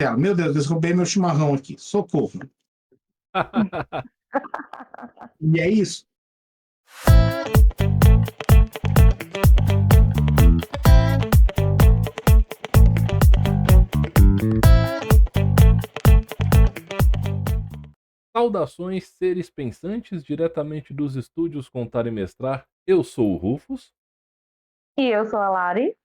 ela, meu Deus, roubei meu chimarrão aqui, socorro. E é isso. Saudações, seres pensantes, diretamente dos estúdios Contar e Mestrar. Eu sou o Rufus E eu sou a Lari.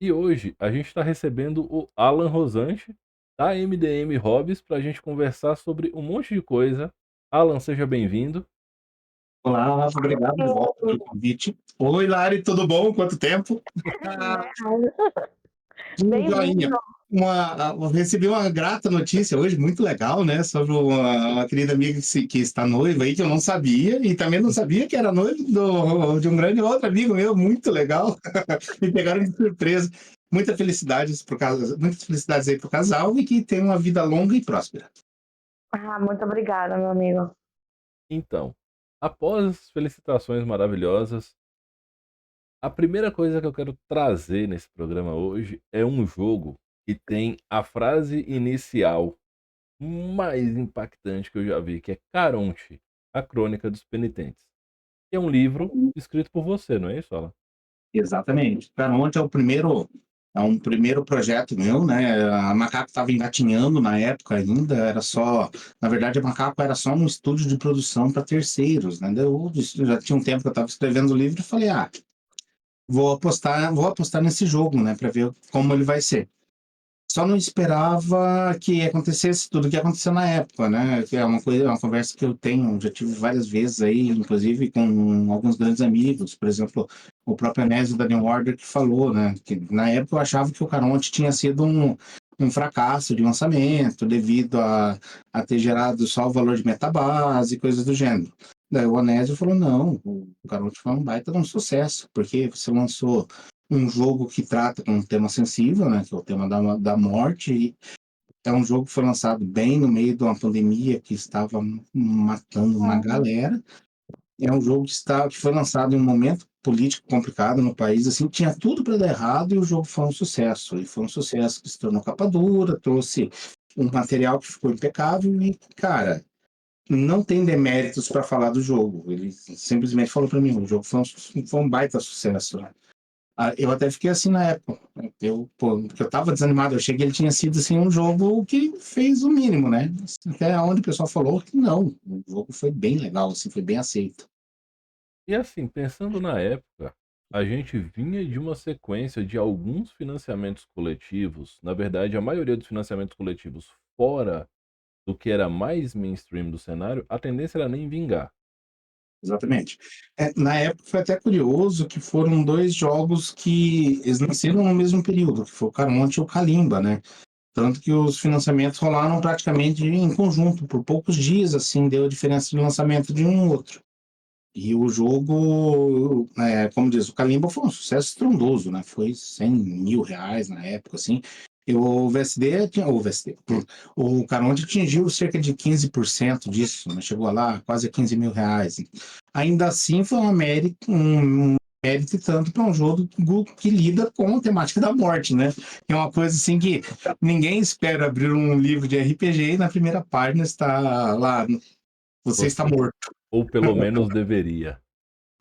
e hoje a gente está recebendo o Alan Rosante, da MDM Hobbies, para a gente conversar sobre um monte de coisa. Alan, seja bem-vindo. Olá, obrigado de volta pelo convite. Oi, Lari, tudo bom? Quanto tempo? Tudo joinha. Bem-vindo. Eu recebi uma grata notícia hoje, muito legal, né? Sobre uma querida amiga que está noiva aí, que eu não sabia, e também não sabia que era noiva de um grande outro amigo meu, muito legal. Me pegaram de surpresa. Muitas felicidades aí pro casal e que tenha uma vida longa e próspera. Muito obrigada, meu amigo. Então, após as felicitações maravilhosas, a primeira coisa que eu quero trazer nesse programa hoje é um jogo que tem a frase inicial mais impactante que eu já vi, que é Caronte, a Crônica dos Penitentes. Que é um livro escrito por você, não é isso, Alan? Exatamente. Caronte é um primeiro projeto meu, né? A Macaco estava engatinhando na época ainda, na verdade, a Macaco era só um estúdio de produção para terceiros, né? Eu já tinha um tempo que eu estava escrevendo o livro e falei, vou apostar nesse jogo, né, para ver como ele vai ser. Só não esperava que acontecesse tudo o que aconteceu na época, né? Que é uma coisa, é uma conversa que eu tenho, já tive várias vezes aí, inclusive com alguns grandes amigos, por exemplo, o próprio Anésio da New Order que falou, né? Que na época eu achava que o Caronte tinha sido um fracasso de lançamento devido a ter gerado só o valor de metabase e coisas do gênero. Daí o Anésio falou, não, o Caronte foi um baita de um sucesso, porque você lançou um jogo que trata com um tema sensível, né, que é o tema da morte, e é um jogo que foi lançado bem no meio de uma pandemia que estava matando uma Uhum. galera. É um jogo que foi lançado em um momento político complicado no país, assim, tinha tudo para dar errado e o jogo foi um sucesso. E foi um sucesso que se tornou capa dura, trouxe um material que ficou impecável e, cara, não tem deméritos para falar do jogo. Ele simplesmente falou para mim, o jogo foi um baita sucesso, né? Eu até fiquei assim na época, né? Porque eu tava desanimado, eu achei que ele tinha sido assim um jogo que fez o mínimo, né? Até onde o pessoal falou que não, o jogo foi bem legal, assim, foi bem aceito. E assim, pensando na época, a gente vinha de uma sequência de alguns financiamentos coletivos, na verdade, a maioria dos financiamentos coletivos fora do que era mais mainstream do cenário, a tendência era nem vingar. Exatamente. Na época foi até curioso que foram dois jogos que eles nasceram no mesmo período, que foi o Caronte e o Kalimba, né? Tanto que os financiamentos rolaram praticamente em conjunto, por poucos dias, assim, deu a diferença de lançamento de um outro. E o jogo, como diz, o Kalimba foi um sucesso estrondoso, né? Foi R$ 100.000 na época, assim. E o VSD, o Caronte atingiu cerca de 15% disso, né? Chegou lá quase a R$ 15.000. Ainda assim, foi um mérito e tanto para um jogo que lida com a temática da morte, né? É uma coisa assim que ninguém espera abrir um livro de RPG e na primeira página está lá, você está Você, morto. ou pelo menos deveria.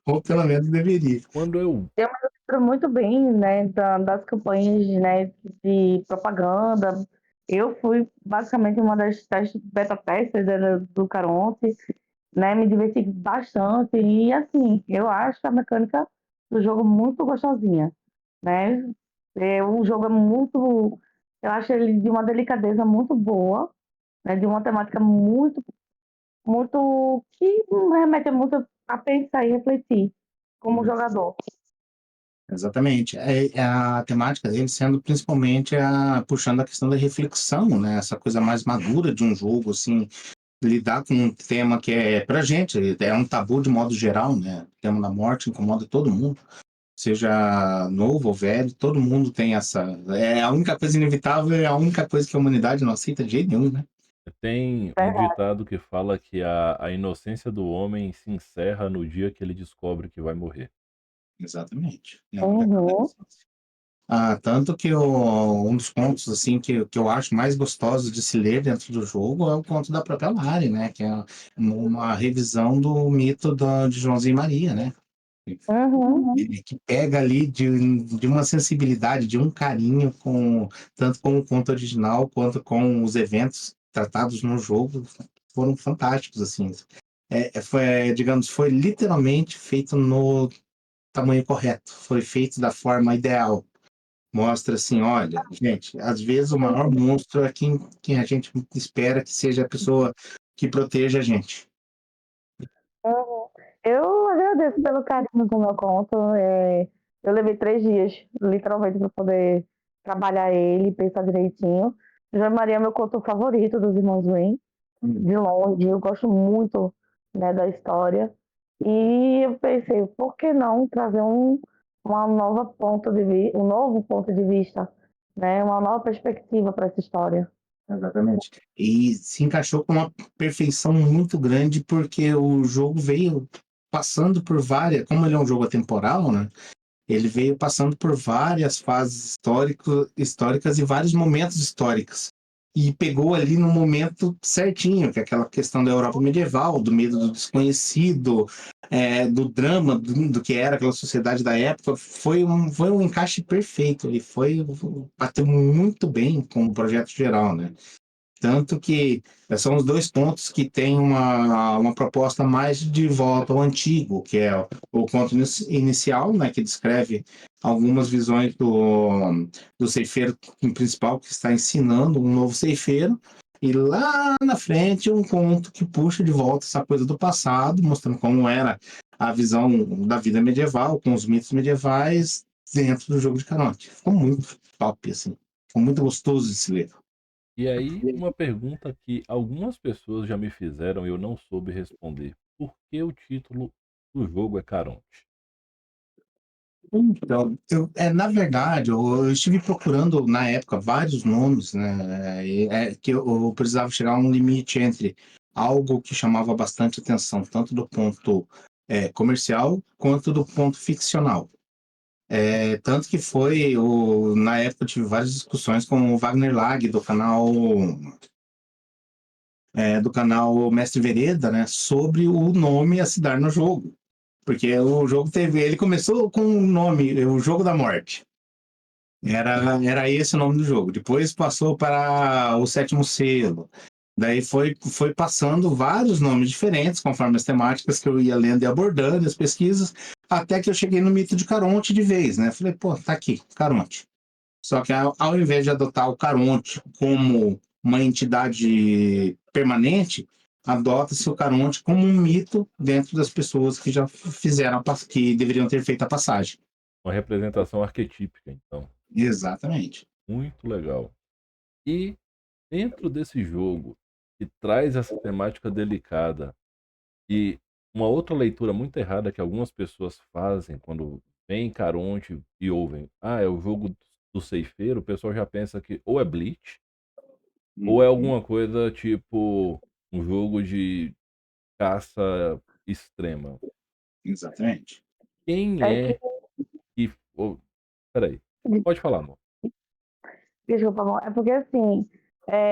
Ou pelo menos deveria. Quando eu. Eu me lembro muito bem, né, das campanhas, né, de propaganda. Eu fui basicamente uma das beta testers do Caronte, né, me diverti bastante e, assim, eu acho a mecânica do jogo muito gostosinha, né? O jogo é muito, eu acho ele de uma delicadeza muito boa, né, de uma temática muito que remete muito a pensar e refletir como jogador. Exatamente. A temática dele sendo principalmente puxando a questão da reflexão, né? Essa coisa mais madura de um jogo, assim, lidar com um tema que é, pra gente, é um tabu de modo geral, né? O tema da morte incomoda todo mundo, seja novo ou velho, todo mundo tem essa. É a única coisa inevitável, é a única coisa que a humanidade não aceita de jeito nenhum, né? Tem um ditado que fala que a inocência do homem se encerra no dia que ele descobre que vai morrer. Exatamente. É uma Uhum. declaração. Tanto que um dos contos assim que eu acho mais gostoso de se ler dentro do jogo é o conto da própria Mari, né? Que é uma revisão do mito de Joãozinho e Maria, né? Uhum. Que pega ali de uma sensibilidade, de um carinho tanto com o conto original quanto com os eventos tratados no jogo, foram fantásticos, assim. Digamos, foi literalmente feito no tamanho correto, foi feito da forma ideal. Mostra assim, olha, gente, às vezes o maior monstro é quem a gente espera que seja a pessoa que proteja a gente. Uhum. Eu agradeço pelo carinho do meu conto. Eu levei 3 dias, literalmente, para poder trabalhar ele, pensar direitinho. João Maria é meu conto favorito dos Irmãos Wayne, de longe. Eu gosto muito, né, da história. E eu pensei, por que não trazer um novo ponto de vista, né, uma nova perspectiva para essa história. Exatamente. E se encaixou com uma perfeição muito grande, porque o jogo veio passando por várias, como ele é um jogo atemporal, né? Ele veio passando por várias fases históricas e vários momentos históricos. E pegou ali no momento certinho, que é aquela questão da Europa medieval, do medo do desconhecido, do drama do que era aquela sociedade da época. Foi um encaixe perfeito. Ele bateu muito bem com o projeto geral, né? Tanto que são os dois pontos que têm uma proposta mais de volta ao antigo, que é o conto inicial, né, que descreve algumas visões do ceifeiro principal que está ensinando um novo ceifeiro, e lá na frente um conto que puxa de volta essa coisa do passado, mostrando como era a visão da vida medieval, com os mitos medievais dentro do jogo de Caronte. Ficou muito top, assim. Ficou muito gostoso de se ler. E aí, uma pergunta que algumas pessoas já me fizeram e eu não soube responder. Por que o título do jogo é Caronte? Então, na verdade, eu estive procurando na época vários nomes, né? Que eu precisava chegar a um limite entre algo que chamava bastante atenção, tanto do ponto comercial quanto do ponto ficcional. Tanto que na época eu tive várias discussões com o Wagner Lag do canal Mestre Vereda, né? Sobre o nome a se dar no jogo. Porque o jogo ele começou com o nome, o Jogo da Morte. Era esse o nome do jogo. Depois passou para o Sétimo Selo. Daí foi passando vários nomes diferentes, conforme as temáticas que eu ia lendo e abordando, as pesquisas, até que eu cheguei no mito de Caronte de vez, né? Falei, pô, tá aqui, Caronte. Só que ao invés de adotar o Caronte como uma entidade permanente, adota-se o Caronte como um mito dentro das pessoas que já fizeram, que deveriam ter feito a passagem. Uma representação arquetípica, então. Exatamente. Muito legal. E dentro desse jogo, que traz essa temática delicada e uma outra leitura muito errada que algumas pessoas fazem quando vem Caronte e ouvem, é o jogo do ceifeiro, o pessoal já pensa que ou é Bleach, ou é alguma coisa tipo um jogo de caça extrema. Exatamente. Quem É que é que. Peraí. Pode falar, amor. Desculpa, amor. É porque, assim,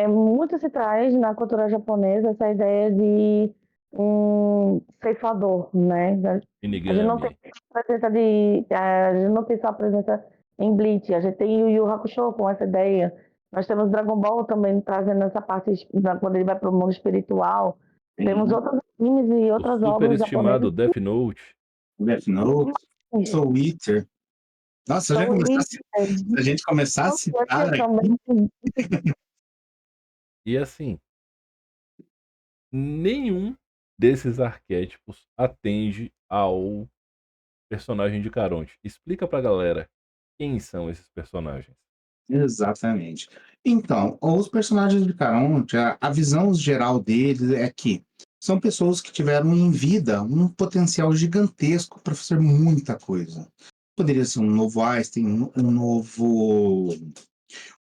muito se traz na cultura japonesa essa ideia de um ceifador, né? A gente não tem Shinigami. a gente não tem só a presença em Bleach, a gente tem o Yu Yu Hakusho com essa ideia. Nós temos Dragon Ball também trazendo essa parte, quando ele vai para o mundo espiritual. Temos outros animes e O outras obras superestimado japonesas Death Note. Death Note, que Soul Eater. Nossa, são se a gente começar a citar também. aqui, E assim, nenhum desses arquétipos atende ao personagem de Caronte. Explica pra galera quem são esses personagens. exatamente. Então, os personagens de Caronte, a visão geral deles é que são pessoas que tiveram em vida um potencial gigantesco para fazer muita coisa. Poderia ser um novo Einstein,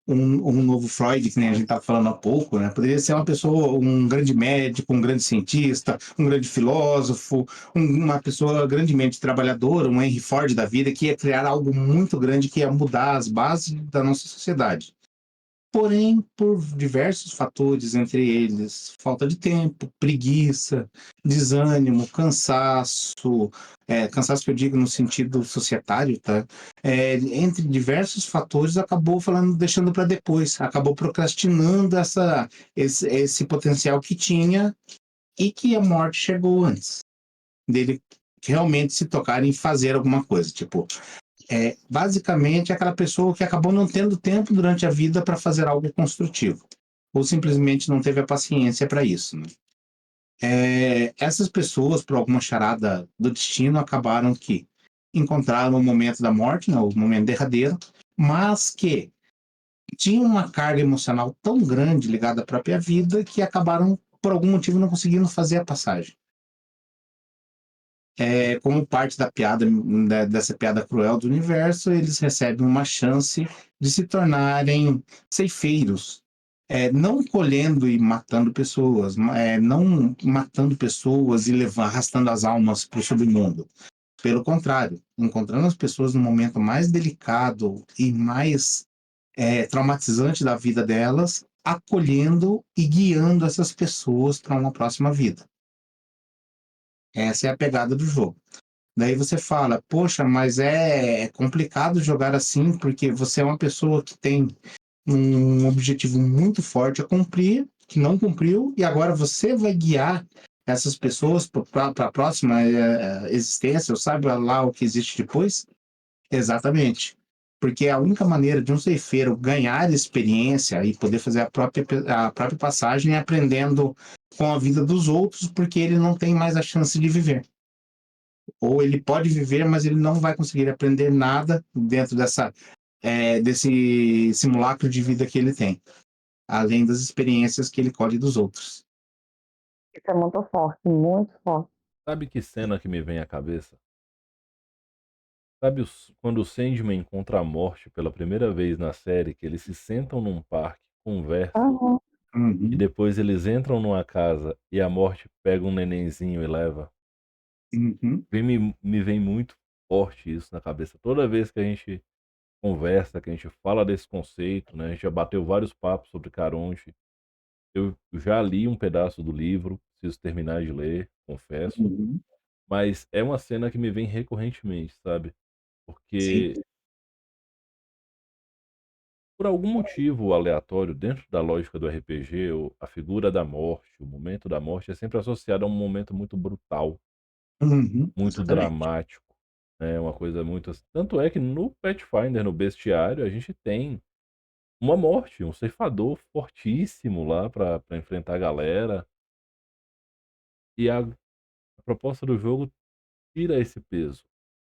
um novo Freud, que nem a gente estava falando há pouco, né? Poderia ser uma pessoa, um grande médico, um grande cientista, um grande filósofo, uma pessoa grandemente trabalhadora, um Henry Ford da vida, que ia criar algo muito grande que ia mudar as bases da nossa sociedade. Porém, por diversos fatores, entre eles falta de tempo, preguiça, desânimo, cansaço, cansaço que eu digo no sentido societário, tá? Entre diversos fatores, acabou falando, deixando para depois, acabou procrastinando esse potencial que tinha e que a morte chegou antes dele realmente se tocar em fazer alguma coisa, tipo, basicamente aquela pessoa que acabou não tendo tempo durante a vida para fazer algo construtivo, ou simplesmente não teve a paciência para isso, né? Essas pessoas, por alguma charada do destino, acabaram que encontraram o momento da morte, né, o momento derradeiro, mas que tinham uma carga emocional tão grande ligada à própria vida que acabaram, por algum motivo, não conseguindo fazer a passagem. Como parte da piada, dessa piada cruel do universo, eles recebem uma chance de se tornarem ceifeiros, não colhendo e matando pessoas, não matando pessoas e arrastando as almas para o submundo. Pelo contrário, encontrando as pessoas no momento mais delicado e mais traumatizante da vida delas, acolhendo e guiando essas pessoas para uma próxima vida. Essa é a pegada do jogo. Daí você fala, poxa, mas é complicado jogar assim, porque você é uma pessoa que tem um objetivo muito forte a cumprir, que não cumpriu, e agora você vai guiar essas pessoas para a próxima existência, ou sabe lá o que existe depois? Exatamente. Porque a única maneira de um ceifeiro ganhar experiência e poder fazer a própria passagem é aprendendo com a vida dos outros, porque ele não tem mais a chance de viver. Ou ele pode viver, mas ele não vai conseguir aprender nada dentro desse simulacro de vida que ele tem, além das experiências que ele colhe dos outros. Isso é muito forte, muito forte. Sabe que cena que me vem à cabeça? Sabe quando o Sandman encontra a morte pela primeira vez na série, que eles se sentam num parque, conversam, Uhum. e Uhum, depois eles entram numa casa e a morte pega um nenenzinho e leva? uhum, Me vem muito forte isso na cabeça. Toda vez que a gente conversa, que a gente fala desse conceito, né? A gente já bateu vários papos sobre Caronte. Eu já li um pedaço do livro, preciso terminar de ler, confesso. uhum. Mas é uma cena que me vem recorrentemente, sabe? Sim. Porque por algum motivo aleatório, dentro da lógica do RPG, a figura da morte, o momento da morte é sempre associado a um momento muito brutal, Uhum, muito exatamente. dramático, né? Uma coisa muito assim. Tanto é que no Pathfinder, no bestiário, a gente tem uma morte, um ceifador fortíssimo lá pra enfrentar a galera. E a proposta do jogo tira esse peso,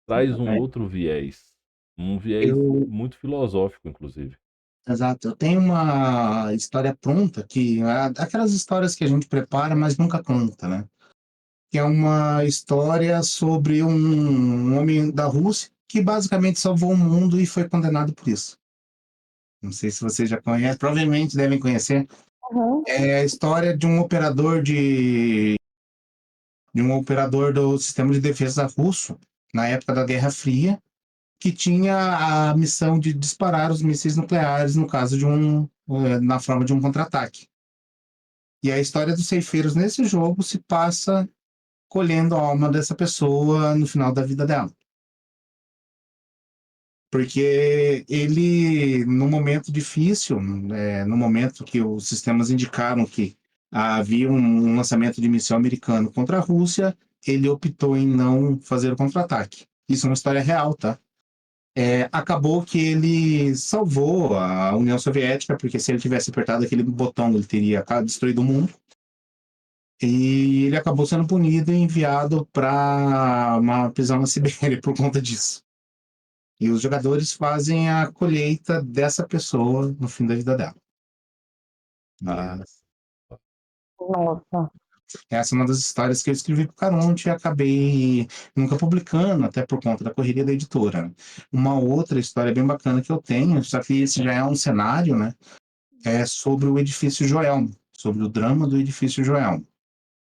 traz um Exatamente. outro viés, um viés Eu, muito filosófico, inclusive. exato, eu tenho uma história pronta que aquelas histórias que a gente prepara, mas nunca conta, né? Que é uma história sobre um homem da Rússia que basicamente salvou o mundo e foi condenado por isso. Não sei se você já conhece, provavelmente devem conhecer. Uhum. É a história de um operador do sistema de defesa russo na época da Guerra Fria, que tinha a missão de disparar os mísseis nucleares no caso na forma de um contra-ataque. E a história dos ceifeiros nesse jogo se passa colhendo a alma dessa pessoa no final da vida dela. Porque ele, no momento difícil, no momento que os sistemas indicaram que havia um lançamento de missão americano contra a Rússia, ele optou em não fazer o contra-ataque. Isso é uma história real, tá? Acabou que ele salvou a União Soviética, porque se ele tivesse apertado aquele botão, ele teria destruído o mundo. E ele acabou sendo punido e enviado para uma prisão na Sibéria por conta disso. E os jogadores fazem a colheita dessa pessoa no fim da vida dela. E Ah, é Nossa. essa é uma das histórias que eu escrevi para o Caronte e acabei nunca publicando, até por conta da correria da editora, né. Uma outra história bem bacana que eu tenho, só que esse já é um cenário, né, é sobre o Edifício Joelma, sobre o drama do Edifício Joelma,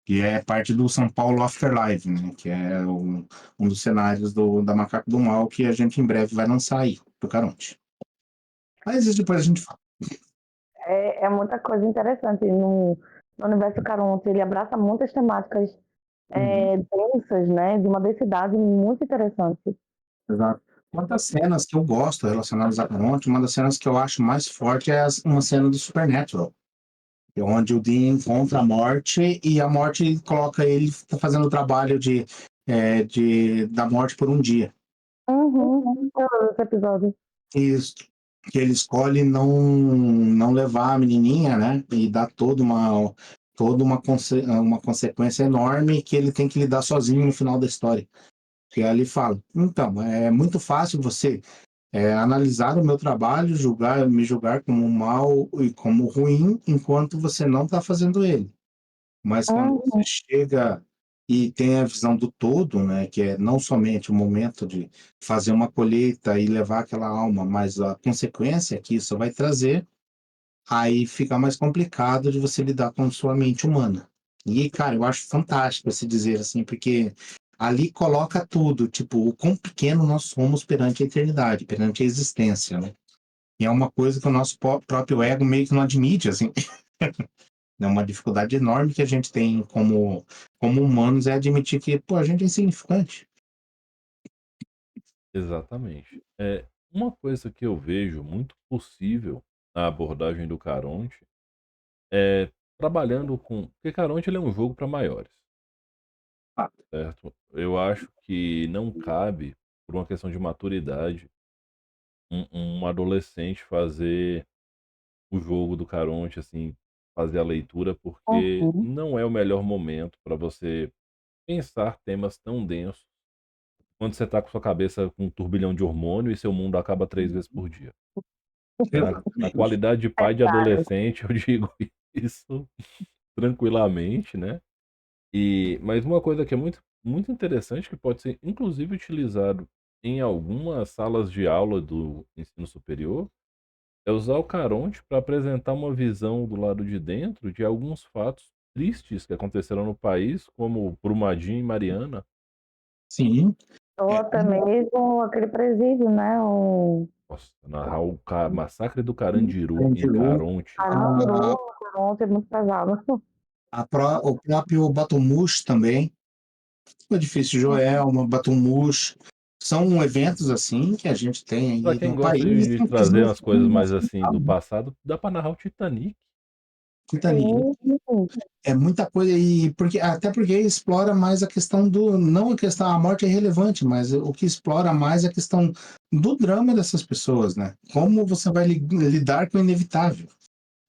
que é parte do São Paulo Afterlife, né, que é um dos cenários da Macaco do Mal, que a gente em breve vai lançar aí, pro Caronte. Mas isso depois a gente fala. É muita coisa interessante no universo Caronte. Ele abraça muitas temáticas densas, né? De uma densidade muito interessante. Exato. Uma das cenas que eu gosto relacionadas a Caronte, uma das cenas que eu acho mais forte é uma cena do Supernatural, que é onde o Dean encontra a morte e a morte coloca ele tá fazendo o trabalho da morte por um dia. Uhum. Esse episódio. Isso. Que ele escolhe não levar a menininha, né? E dá uma consequência enorme que ele tem que lidar sozinho no final da história. Que ali fala, então, é muito fácil você analisar o meu trabalho, me julgar como mal e como ruim, enquanto você não está fazendo ele. Mas quando você Uhum. chega e tem a visão do todo, né, que é não somente o momento de fazer uma colheita e levar aquela alma, mas a consequência que isso vai trazer, aí fica mais complicado de você lidar com sua mente humana. E, cara, eu acho fantástico esse dizer assim, porque ali coloca tudo, tipo, o quão pequeno nós somos perante a eternidade, perante a existência, né? E é uma coisa que o nosso próprio ego meio que não admite, assim. É uma dificuldade enorme que a gente tem como humanos é admitir que, pô, a gente é insignificante. Exatamente. Uma coisa que eu vejo muito possível na abordagem do Caronte é trabalhando com porque Caronte ele é um jogo para maiores, Ah, certo? Eu acho que não cabe, por uma questão de maturidade, um adolescente fazer o jogo do Caronte, assim, fazer a leitura, porque Uhum. não é o melhor momento para você pensar temas tão densos quando você tá com sua cabeça com um turbilhão de hormônio e seu mundo acaba 3 vezes por dia. Na exatamente. qualidade de pai de Verdade. adolescente, eu digo isso tranquilamente, né. Mas uma coisa que é muito muito interessante, que pode ser inclusive utilizado em algumas salas de aula do ensino superior, é usar o Caronte para apresentar uma visão do lado de dentro de alguns fatos tristes que aconteceram no país, como Brumadinho e Mariana. Sim. Ou É, até mesmo aquele presídio, né? O Nossa, narrar o massacre do Carandiru em Carandiru, Caronte. a Carandiru, Caronte é muito pesado. o próprio Batomush também, o Edifício Joelma, Batomush, são eventos, assim, que a gente tem Pra aí quem no gosta país, de não fez trazer um umas coisas filme mais, assim, do nacional, passado, dá pra narrar o Titanic. Titanic. Sim. É muita coisa e até porque explora mais a questão do não a questão a morte é irrelevante, mas o que explora mais é a questão do drama dessas pessoas, né. Como você vai lidar com o inevitável.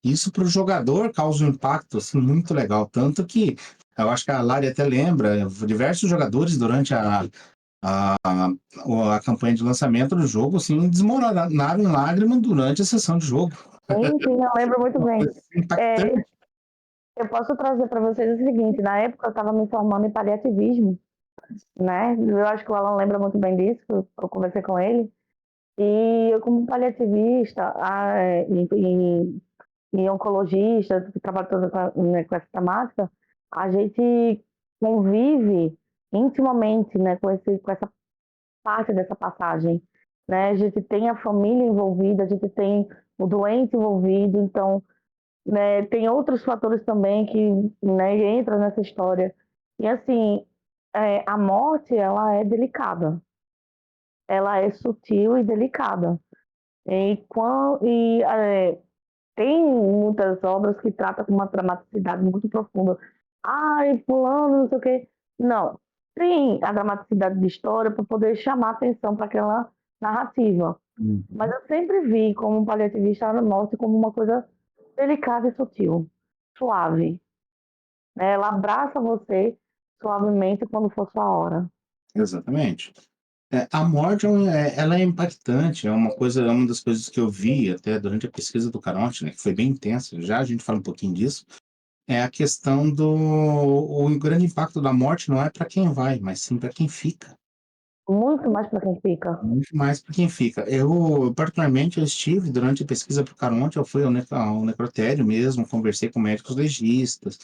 Isso para o jogador causa um impacto, assim, muito legal, tanto que eu acho que a Lari até lembra, diversos jogadores durante a a campanha de lançamento do jogo, assim, desmoronaram em lágrima durante a sessão de jogo. Sim, sim, eu lembro muito Uma bem. coisa impactante. É, eu posso trazer para vocês o seguinte: na época eu estava me formando em paliativismo, né? Eu acho que o Alan lembra muito bem disso, que eu conversei com ele. E eu, como paliativista e oncologista, que trabalha toda né, com essa temática, a gente convive intimamente, né, com essa parte dessa passagem, né? A gente tem a família envolvida, a gente tem o doente envolvido, então, né, tem outros fatores também que, né, entram nessa história. E assim, a morte, ela é delicada, ela é sutil e delicada. Tem muitas obras que tratam com uma dramaticidade muito profunda. Ai, fulano, não sei o quê. Não. Tem a dramaticidade de história para poder chamar atenção para aquela narrativa. Mas Uhum. eu sempre vi como um paliativista a morte como uma coisa delicada e sutil, suave, né? Ela abraça você suavemente quando for sua hora. Exatamente. A morte ela é impactante, é uma das coisas que eu vi até durante a pesquisa do Caronte, né, que foi bem intensa, já a gente fala um pouquinho disso, é a questão do o grande impacto da morte não é para quem vai, mas sim para quem fica. Muito mais para quem fica. Muito mais para quem fica. Eu, particularmente, eu estive durante a pesquisa para o Caronte, eu fui ao necrotério mesmo, conversei com médicos legistas,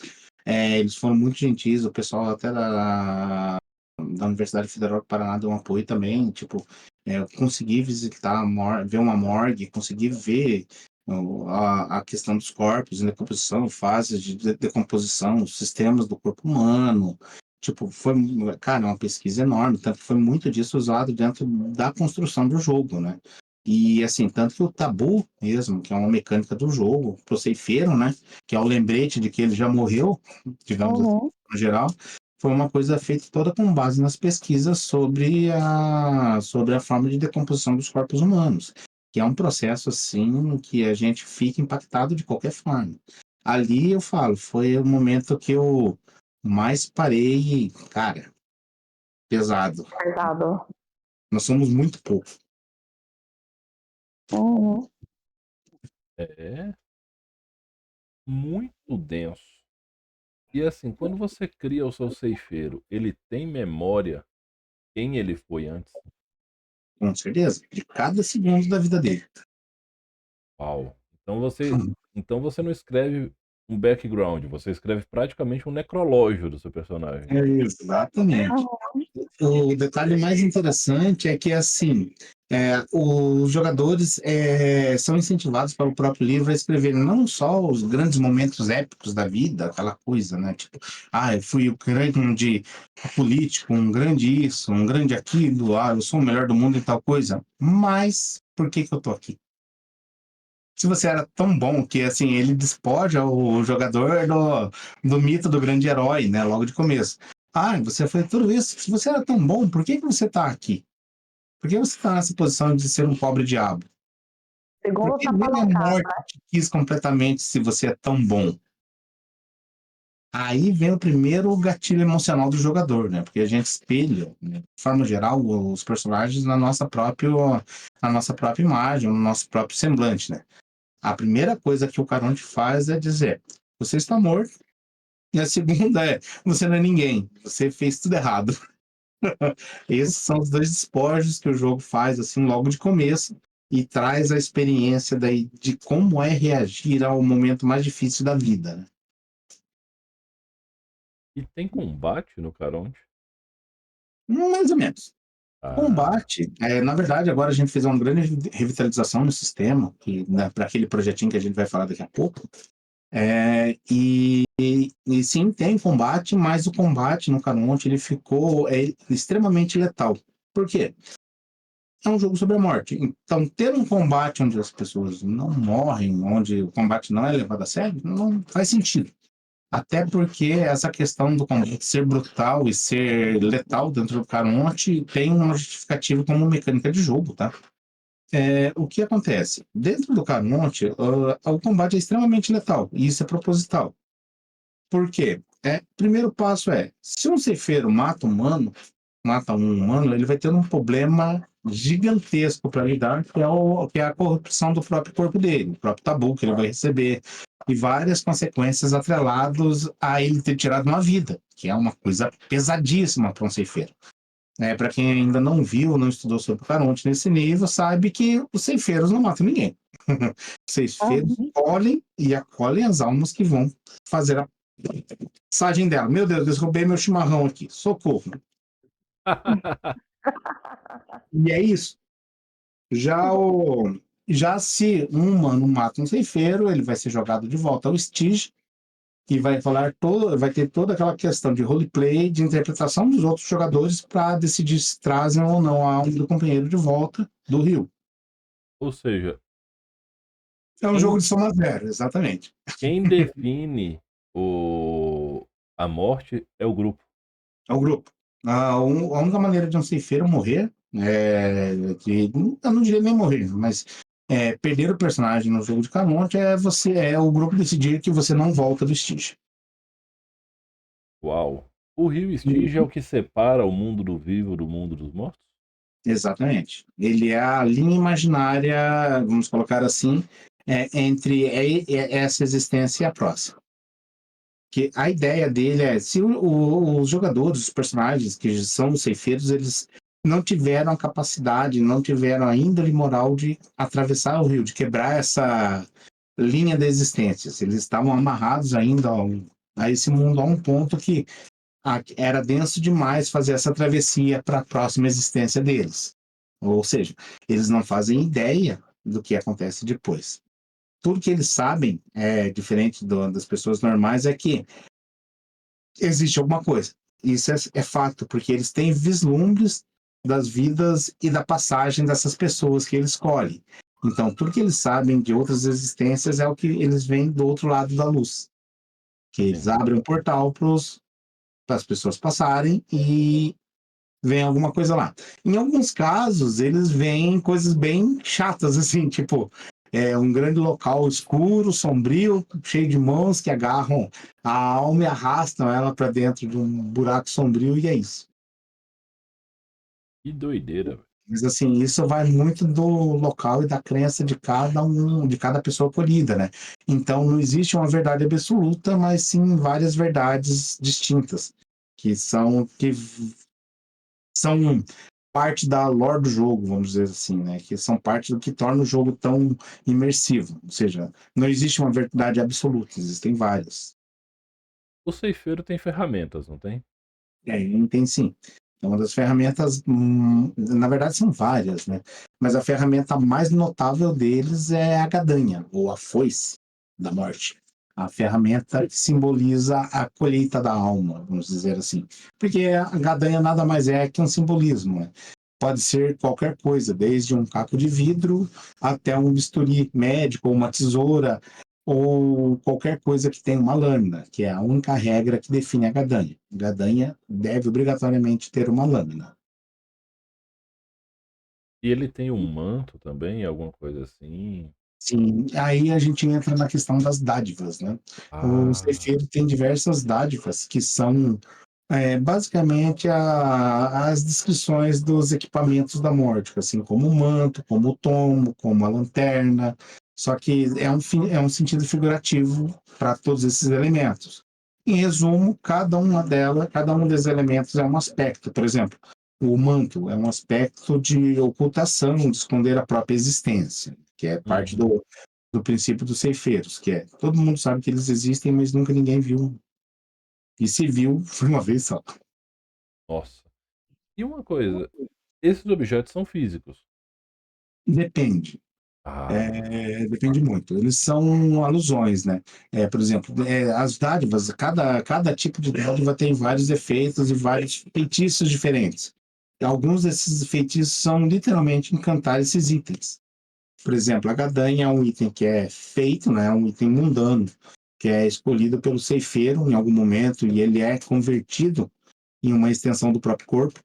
eles foram muito gentis, o pessoal até da Universidade Federal do Paraná deu um apoio também, tipo, eu consegui visitar, ver uma morgue, consegui ver a questão dos corpos em decomposição, fases de decomposição, os sistemas do corpo humano, tipo, foi, cara, uma pesquisa enorme, tanto que foi muito disso usado dentro da construção do jogo, né? E, assim, tanto que o tabu mesmo, que é uma mecânica do jogo, pro ceifeiro, né? Que é o lembrete de que ele já morreu, digamos assim, Uhum. no geral, foi uma coisa feita toda com base nas pesquisas sobre a forma de decomposição dos corpos humanos, que é um processo, assim, que a gente fica impactado de qualquer forma. Ali, eu falo, foi o momento que eu mais parei, cara, pesado. Pesado. Nós somos muito poucos. Uhum. É muito denso. E assim, quando você cria o seu ceifeiro, ele tem memória quem ele foi antes? Com certeza, de cada segundo da vida dele. Uau! Então você não escreve um background, você escreve praticamente um necrológio do seu personagem. Exatamente. Uhum. O detalhe mais interessante é que, assim, os jogadores são incentivados pelo próprio livro a escrever não só os grandes momentos épicos da vida, aquela coisa, né? Tipo, eu fui o grande político, um grande isso, um grande aquilo, eu sou o melhor do mundo e tal coisa. Mas por que que eu tô aqui? Se você era tão bom que, assim, ele despoja o jogador do mito do grande herói, né? Logo de começo. Você foi tudo isso. Se você era tão bom, por que que você tá aqui? Por que você tá nessa posição de ser um pobre diabo? Por Segundo que tapa nem na a cara. morte te quis completamente se você é tão bom? Aí vem o primeiro gatilho emocional do jogador, né? Porque a gente espelha, né, de forma geral, os personagens na nossa própria imagem, no nosso próprio semblante, né? A primeira coisa que o Caronte faz é dizer: você está morto. E a segunda é: você não é ninguém. Você fez tudo errado. Esses são os dois despojos que o jogo faz, assim, logo de começo. E traz a experiência daí de como é reagir ao momento mais difícil da vida, né? E tem combate no Caronte? Mais ou menos. Ah, Combate, na verdade, agora a gente fez uma grande revitalização no sistema, que, né, para aquele projetinho que a gente vai falar daqui a pouco. E sim, tem combate, mas o combate no Caronte ele ficou extremamente letal. Por quê? É um jogo sobre a morte. Então, ter um combate onde as pessoas não morrem, onde o combate não é levado a sério, não faz sentido. Até porque essa questão do combate ser brutal e ser letal dentro do Caronte tem uma justificativa como mecânica de jogo, tá? O que acontece? Dentro do Caronte, o combate é extremamente letal, e isso é proposital. Por quê? Primeiro passo se um ceifeiro mata um humano, ele vai ter um problema gigantesco para lidar, que é a corrupção do próprio corpo dele, o próprio tabu que ele vai receber, e várias consequências atreladas a ele ter tirado uma vida, que é uma coisa pesadíssima para um ceifeiro. Para quem ainda não viu, não estudou sobre o Caronte nesse nível, sabe que os ceifeiros não matam ninguém. Os ceifeiros Uhum. colhem e acolhem as almas que vão fazer a passagem dela. Meu Deus, derrubei meu chimarrão aqui. Socorro. E é isso. Já se um humano mata um ceifeiro, ele vai ser jogado de volta ao Stige e vai ter toda aquela questão de roleplay, de interpretação dos outros jogadores para decidir se trazem ou não a alma do companheiro de volta do rio. ou seja, É um jogo quem de soma zero, exatamente. quem define a morte é o grupo. É o grupo. A única maneira de um ceifeiro morrer, eu não diria nem morrer, mas perder o personagem no jogo de Caronte é o grupo decidir que você não volta do Stige. Uau! O rio Stygia é o que separa o mundo do vivo do mundo dos mortos? Exatamente. Ele é a linha imaginária, vamos colocar assim, entre essa existência e a próxima. Que a ideia dele é, se os jogadores, os personagens que são os ceifeiros, eles não tiveram a capacidade, não tiveram a índole moral de atravessar o rio, de quebrar essa linha da existência. Eles estavam amarrados ainda a esse mundo a um ponto que era denso demais fazer essa travessia para a próxima existência deles. Ou seja, eles não fazem ideia do que acontece depois. Tudo que eles sabem, diferente das pessoas normais, é que existe alguma coisa. Isso é fato, porque eles têm vislumbres das vidas e da passagem dessas pessoas que eles escolhem. Então, tudo que eles sabem de outras existências é o que eles veem do outro lado da luz. Que eles Entendi. abrem um portal para as pessoas passarem e vem alguma coisa lá. Em alguns casos, eles veem coisas bem chatas, assim, tipo, um grande local escuro, sombrio, cheio de mãos que agarram a alma e arrastam ela para dentro de um buraco sombrio, e é isso. Que doideira, velho. Mas assim, isso vai muito do local e da crença de cada pessoa acolhida, né? Então não existe uma verdade absoluta, mas sim várias verdades distintas, que são parte da lore do jogo, vamos dizer assim, né? Que são parte do que torna o jogo tão imersivo. Ou seja, não existe uma verdade absoluta, existem várias. O ceifeiro tem ferramentas, não tem? Tem sim. É uma das ferramentas, na verdade são várias, né? Mas a ferramenta mais notável deles é a gadanha, ou a foice da morte. A ferramenta que simboliza a colheita da alma, vamos dizer assim. Porque a gadanha nada mais é que um simbolismo, né? Pode ser qualquer coisa, desde um caco de vidro até um bisturi médico, ou uma tesoura, ou qualquer coisa que tenha uma lâmina, que é a única regra que define a gadanha. Gadanha deve obrigatoriamente ter uma lâmina. E ele tem um manto também, alguma coisa assim? Sim, aí a gente entra na questão das dádivas, né? O Ah, ceifeiro tem diversas dádivas que são basicamente as descrições dos equipamentos da morte, assim como o manto, como o tomo, como a lanterna, só que é um sentido figurativo para todos esses elementos. Em resumo, cada um desses elementos é um aspecto. Por exemplo, o manto é um aspecto de ocultação, de esconder a própria existência, que é parte uhum. do princípio dos ceifeiros, que é todo mundo sabe que eles existem, mas nunca ninguém viu. E se viu, foi uma vez só. Nossa. E uma coisa, esses objetos são físicos? Depende. Ah, Depende muito. Eles são alusões, né? Por exemplo, as dádivas, cada tipo de dádiva tem vários efeitos e vários feitiços diferentes. E alguns desses feitiços são literalmente encantar esses itens. Por exemplo, a gadanha é um item que é feito, né? É um item mundano, que é escolhido pelo ceifeiro em algum momento e ele é convertido em uma extensão do próprio corpo.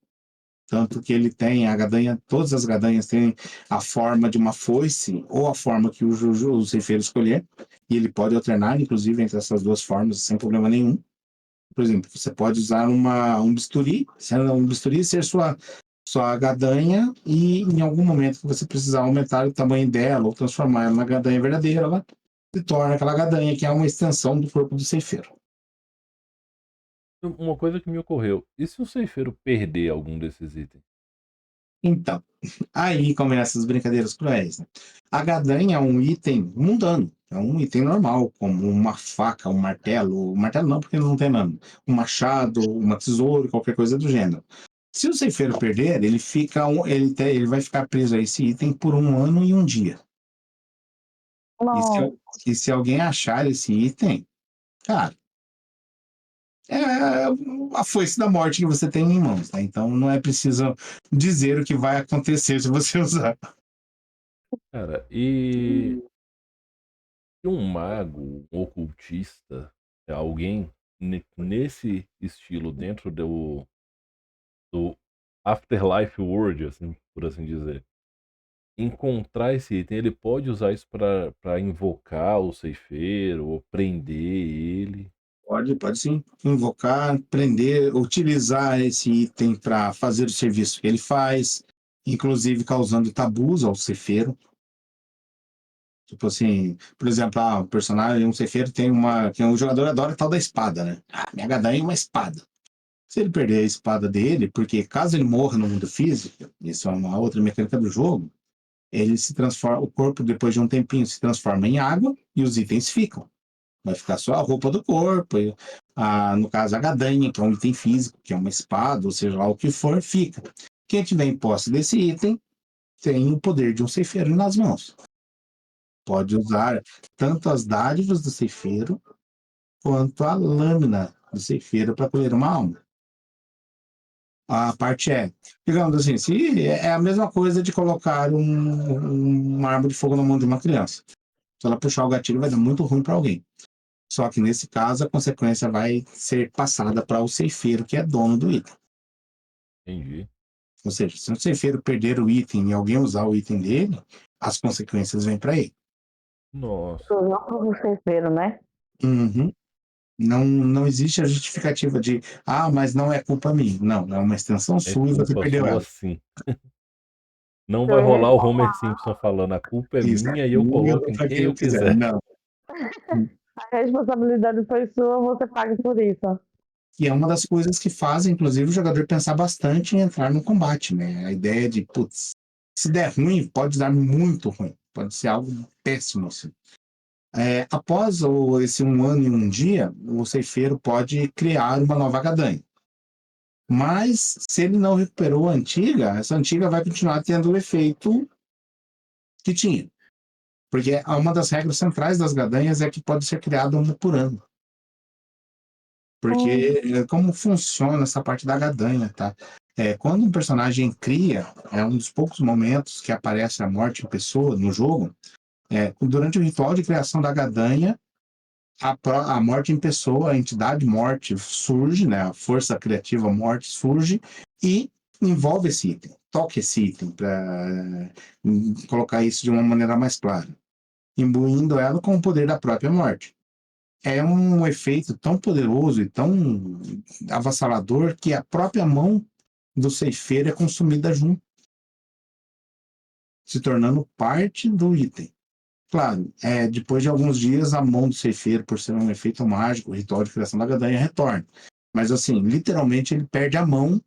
Tanto que ele tem a gadanha, todas as gadanhas têm a forma de uma foice ou a forma que o ceifeiro escolher, e ele pode alternar, inclusive, entre essas duas formas sem problema nenhum. Por exemplo, você pode usar um bisturi, sendo um bisturi ser sua gadanha, e em algum momento que você precisar aumentar o tamanho dela ou transformar ela na gadanha verdadeira, ela se torna aquela gadanha que é uma extensão do corpo do ceifeiro. uma coisa que me ocorreu, e se o ceifeiro perder algum desses itens? Então, aí começam as brincadeiras cruéis, né? A gadanha é um item mundano, é um item normal, como uma faca, um martelo não, porque não tem nome, um machado, uma tesoura, qualquer coisa do gênero. Se o ceifeiro perder, ele vai ficar preso a esse item por um ano e um dia. E se, Não, e se alguém achar esse item, cara, é a foice da morte que você tem em mãos, tá? Então não é preciso dizer o que vai acontecer se você usar. Cara, e um mago, um ocultista, alguém nesse estilo dentro do Afterlife World, assim, por assim dizer, encontrar esse item, ele pode usar isso pra invocar o ceifeiro ou prender ele? Pode sim. Invocar, prender, utilizar esse item para fazer o serviço que ele faz, inclusive causando tabus ao ceifeiro. Tipo assim, por exemplo, um personagem, um ceifeiro tem que um jogador adora tal da espada, né? Minha gadanha é uma espada. Se ele perder a espada dele, porque caso ele morra no mundo físico, isso é uma outra mecânica do jogo, ele se transforma, o corpo depois de um tempinho se transforma em água e os itens ficam. Vai ficar só a roupa do corpo, no caso a gadanha, que é um item físico, que é uma espada, ou seja lá o que for, fica. Quem tiver em posse desse item tem o poder de um ceifeiro nas mãos. Pode usar tanto as dádivas do ceifeiro quanto a lâmina do ceifeiro para colher uma alma. A parte digamos assim, se é a mesma coisa de colocar uma arma de fogo na mão de uma criança. Se ela puxar o gatilho, vai dar muito ruim para alguém. Só que nesse caso, a consequência vai ser passada para o ceifeiro, que é dono do item. Entendi. Ou seja, se o ceifeiro perder o item e alguém usar o item dele, as consequências vêm para ele. Nossa. Só para o ceifeiro, né? Uhum. Não existe a justificativa de, mas não é culpa minha. Não, é uma extensão É sua e você culpa perdeu sua ela. sim. Não Eu vai ia rolar o reclamar, Homer Simpson falando a culpa é Isso, minha e eu comigo coloco em para quem quem eu eu quiser. quiser. Não. a responsabilidade foi sua, você paga por isso. E é uma das coisas que fazem, inclusive, o jogador pensar bastante em entrar no combate, né? A ideia de, putz, se der ruim, pode dar muito ruim. Pode ser algo péssimo, assim. Após esse 1 ano e 1 dia, o ceifeiro pode criar uma nova gadanha. Mas, se ele não recuperou a antiga, essa antiga vai continuar tendo o efeito que tinha. Porque uma das regras centrais das gadanhas é que pode ser criada uma por ano. Porque como funciona essa parte da gadanha, tá? Quando um personagem cria, é um dos poucos momentos que aparece a morte em pessoa no jogo. Durante o ritual de criação da gadanha, a morte em pessoa, a entidade morte surge, né? A força criativa morte surge e envolve esse item, toca esse item para colocar isso de uma maneira mais clara, imbuindo ela com o poder da própria morte. É um efeito tão poderoso e tão avassalador que a própria mão do ceifeiro é consumida junto, se tornando parte do item. Claro, depois de alguns dias, a mão do ceifeiro, por ser um efeito mágico, o ritual de criação da gadanha retorna. Mas, assim, literalmente ele perde a mão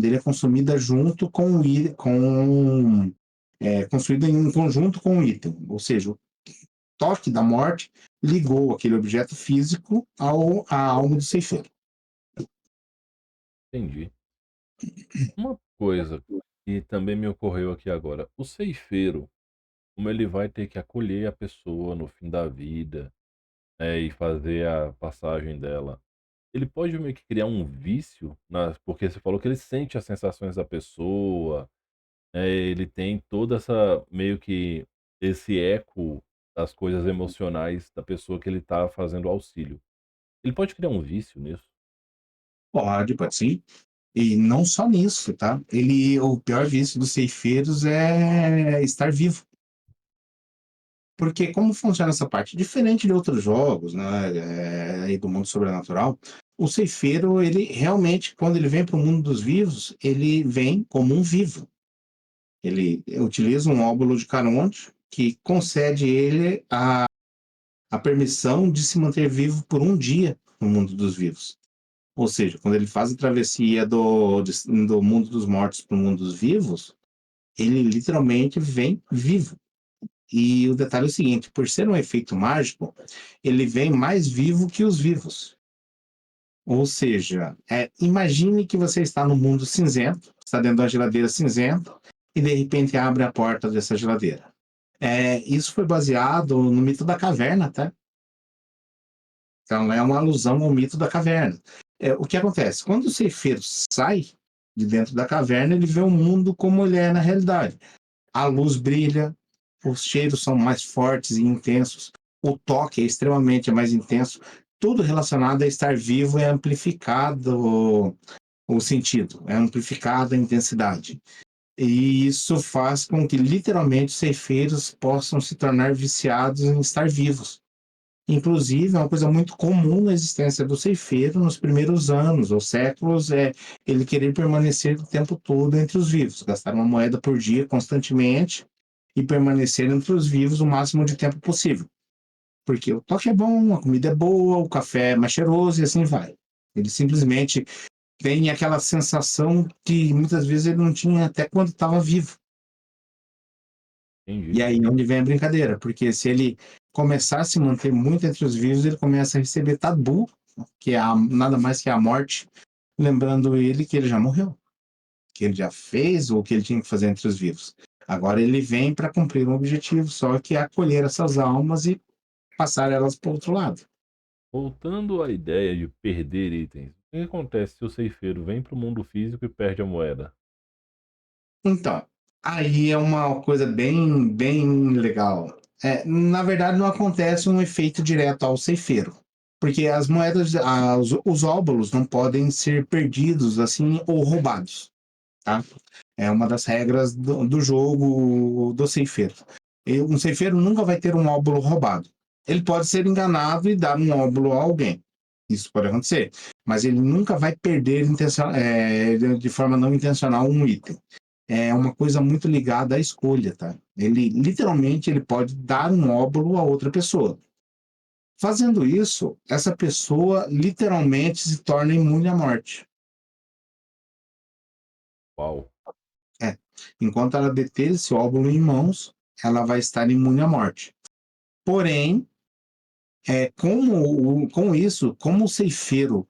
dele é consumida junto com o item, consumida em um conjunto com o item. Ou seja, o toque da morte ligou aquele objeto físico à alma do ceifeiro. Entendi. Uma coisa que também me ocorreu aqui agora, o ceifeiro, como ele vai ter que acolher a pessoa no fim da vida, e fazer a passagem dela, ele pode meio que criar um vício porque você falou que ele sente as sensações da pessoa, ele tem toda essa meio que esse eco das coisas emocionais da pessoa que ele tá fazendo auxílio. Ele pode criar um vício nisso? Pode sim. E não só nisso, tá? O pior vício dos ceifeiros é estar vivo. Porque como funciona essa parte? Diferente de outros jogos, né, aí do mundo sobrenatural, o ceifeiro, ele realmente, quando ele vem para o mundo dos vivos, ele vem como um vivo. Ele utiliza um óbolo de Caronte que concede ele a permissão de se manter vivo por 1 dia no mundo dos vivos. Ou seja, quando ele faz a travessia do mundo dos mortos para o mundo dos vivos, ele literalmente vem vivo. E o detalhe é o seguinte, por ser um efeito mágico, ele vem mais vivo que os vivos. Ou seja, imagine que você está no mundo cinzento, está dentro de uma geladeira cinzenta, e de repente abre a porta dessa geladeira. Isso foi baseado no mito da caverna, tá? Então é uma alusão ao mito da caverna. O que acontece? Quando o ceifeiro sai de dentro da caverna, ele vê o mundo como ele é na realidade. A luz brilha, os cheiros são mais fortes e intensos, o toque é extremamente mais intenso, tudo relacionado a estar vivo é amplificado o sentido, é amplificada a intensidade. E isso faz com que literalmente ceifeiros possam se tornar viciados em estar vivos. Inclusive, é uma coisa muito comum na existência do ceifeiro nos primeiros anos ou séculos, ele querer permanecer o tempo todo entre os vivos, gastar uma moeda por dia constantemente e permanecer entre os vivos o máximo de tempo possível. Porque o toque é bom, a comida é boa, o café é mais cheiroso e assim vai. Ele simplesmente tem aquela sensação que muitas vezes ele não tinha até quando estava vivo. Entendi. E aí é onde vem a brincadeira, porque se ele começar a se manter muito entre os vivos, ele começa a receber tabu, que é nada mais que a morte, lembrando ele que ele já morreu, que ele já fez o que ele tinha que fazer entre os vivos. Agora ele vem para cumprir um objetivo, só que é acolher essas almas e passar elas para o outro lado. Voltando à ideia de perder itens, o que acontece se o ceifeiro vem para o mundo físico e perde a moeda? Então, aí é uma coisa bem legal. Na verdade, não acontece um efeito direto ao ceifeiro, porque as moedas, os óbolos não podem ser perdidos assim ou roubados, tá? É uma das regras do jogo do ceifeiro. Um ceifeiro nunca vai ter um óbolo roubado. Ele pode ser enganado e dar um óbolo a alguém. Isso pode acontecer, mas ele nunca vai perder de forma não intencional um item. É uma coisa muito ligada à escolha, tá? Ele literalmente ele pode dar um óbolo a outra pessoa. Fazendo isso, essa pessoa literalmente se torna imune à morte. Uau, É. Enquanto ela deter esse óbolo em mãos, ela vai estar imune à morte. Porém, com isso, como o ceifeiro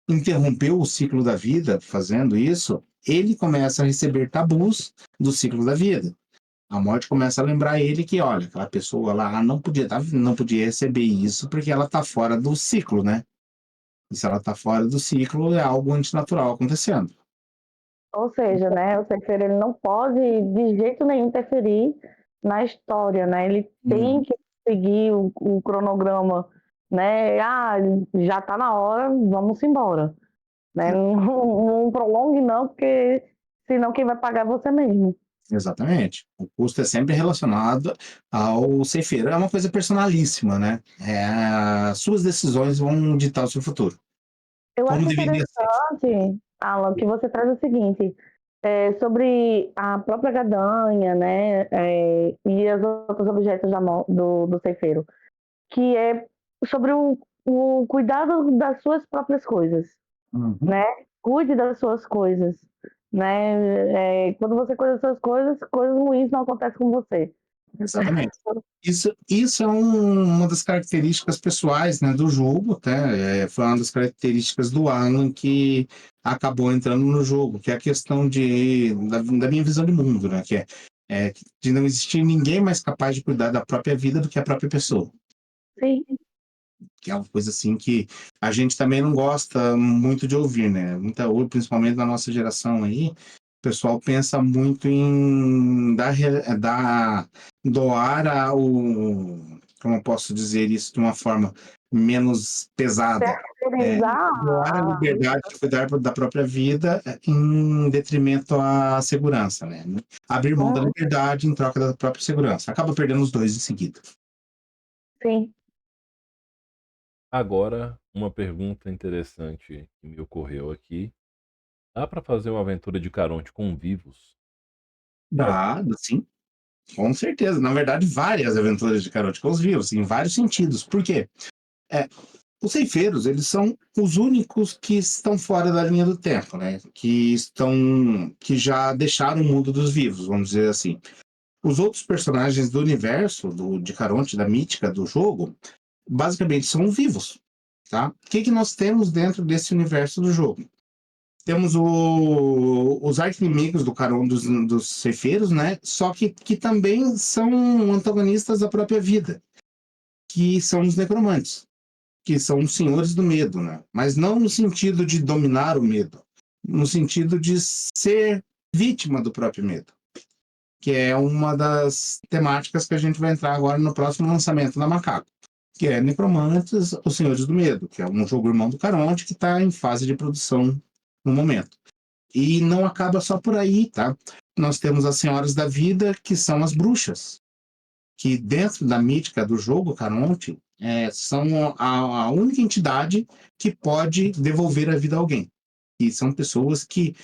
interrompeu o ciclo da vida fazendo isso, ele começa a receber tabus do ciclo da vida. A morte começa a lembrar ele que, olha, aquela pessoa lá não podia receber isso porque ela está fora do ciclo, né? E se ela está fora do ciclo, é algo antinatural acontecendo. Ou seja, né, o ceifeiro ele não pode de jeito nenhum interferir na história, né? Ele tem Hum, que seguir o cronograma, né? Ah, já está na hora, vamos embora, né? Não prolongue não, porque senão quem vai pagar é você mesmo. exatamente. O custo é sempre relacionado ao ceifeiro. É uma coisa personalíssima, né? As suas decisões vão ditar o seu futuro. Eu Como acho deveria ser. interessante, Alan, que você traz o seguinte, sobre a própria gadanha, né, e os outros objetos do ceifeiro, que é sobre o cuidado das suas próprias coisas, Uhum. né? Cuide das suas coisas, né? Quando você cuida das suas coisas, coisas ruins não acontecem com você. Exatamente. Isso é uma das características pessoais, né, do jogo, tá? Foi uma das características do Alan que acabou entrando no jogo, que é a questão da minha visão de mundo, né? É de não existir ninguém mais capaz de cuidar da própria vida do que a própria pessoa. Sim, Que é uma coisa assim que a gente também não gosta muito de ouvir, né? Principalmente na nossa geração aí, o pessoal pensa muito em doar como eu posso dizer isso de uma forma menos pesada, terceirizar doar a liberdade de cuidar da própria vida em detrimento à segurança, né? Abrir mão da hum, liberdade em troca da própria segurança. Acaba perdendo os dois em seguida. sim. agora uma pergunta interessante que me ocorreu aqui. Dá para fazer uma aventura de Caronte com vivos? Cara, Dá, sim. Com certeza. Na verdade, várias aventuras de Karate com os vivos, em vários sentidos. Por quê? É, os ceifeiros, eles são os únicos que estão fora da linha do tempo, né? Que já deixaram o mundo dos vivos, vamos dizer assim. Os outros personagens do universo, de Caronte, da mítica do jogo, basicamente são vivos, tá? O que nós temos dentro desse universo do jogo? Temos os arqui-inimigos do Caron dos ceifeiros, né? Só que também são antagonistas da própria vida, que são os necromantes, que são os senhores do medo, né? Mas não no sentido de dominar o medo, no sentido de ser vítima do próprio medo, que é uma das temáticas que a gente vai entrar agora no próximo lançamento da Macaco, que é Necromantes, os Senhores do Medo, que é um jogo irmão do Caronte que está em fase de produção no momento. E não acaba só por aí, tá? Nós temos as Senhoras da Vida, que são as bruxas, que dentro da mítica do jogo Caronte, são a única entidade que pode devolver a vida a alguém. E são pessoas que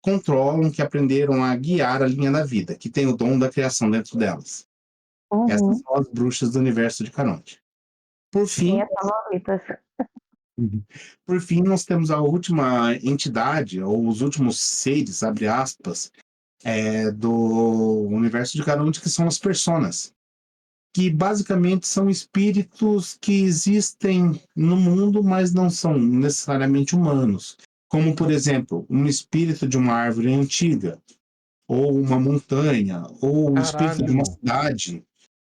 controlam, que aprenderam a guiar a linha da vida, que tem o dom da criação dentro delas. Essas Uhum. são as bruxas do universo de Caronte. Por fim, Minhas favoritas. por fim, nós temos a última entidade, ou os últimos seres, abre aspas, do universo de Caronte, que são as personas, que basicamente são espíritos que existem no mundo, mas não são necessariamente humanos. Como, por exemplo, um espírito de uma árvore antiga, ou uma montanha, ou o espírito de uma Caralho! cidade,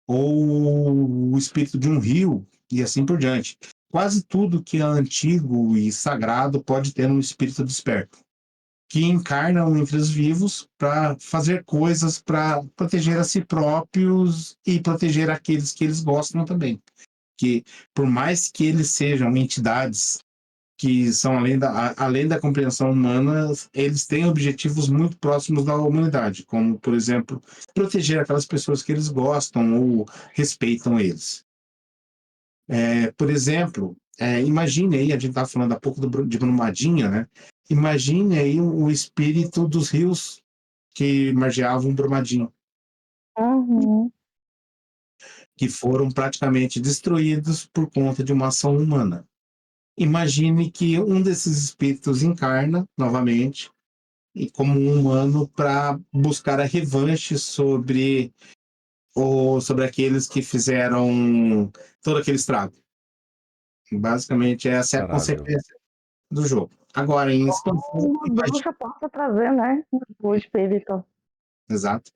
ou o espírito de um rio, e assim por diante. Quase tudo que é antigo e sagrado pode ter um espírito desperto, que encarnam entre os vivos para fazer coisas para proteger a si próprios e proteger aqueles que eles gostam também. Que, por mais que eles sejam entidades que são além da compreensão humana, eles têm objetivos muito próximos da humanidade, como, por exemplo, proteger aquelas pessoas que eles gostam ou respeitam eles. Por exemplo, imagine aí, a gente estava falando há pouco de Brumadinho, né? Imagine aí o espírito dos rios que margeavam Brumadinho, Uhum. que foram praticamente destruídos por conta de uma ação humana. Imagine que um desses espíritos encarna novamente e como um humano para buscar a revanche sobre aqueles que fizeram todo aquele estrago. Basicamente, essa é a Caralho. consequência do jogo. Agora, em expansão, Uma bruxa possa trazer, né? O espírito. exato.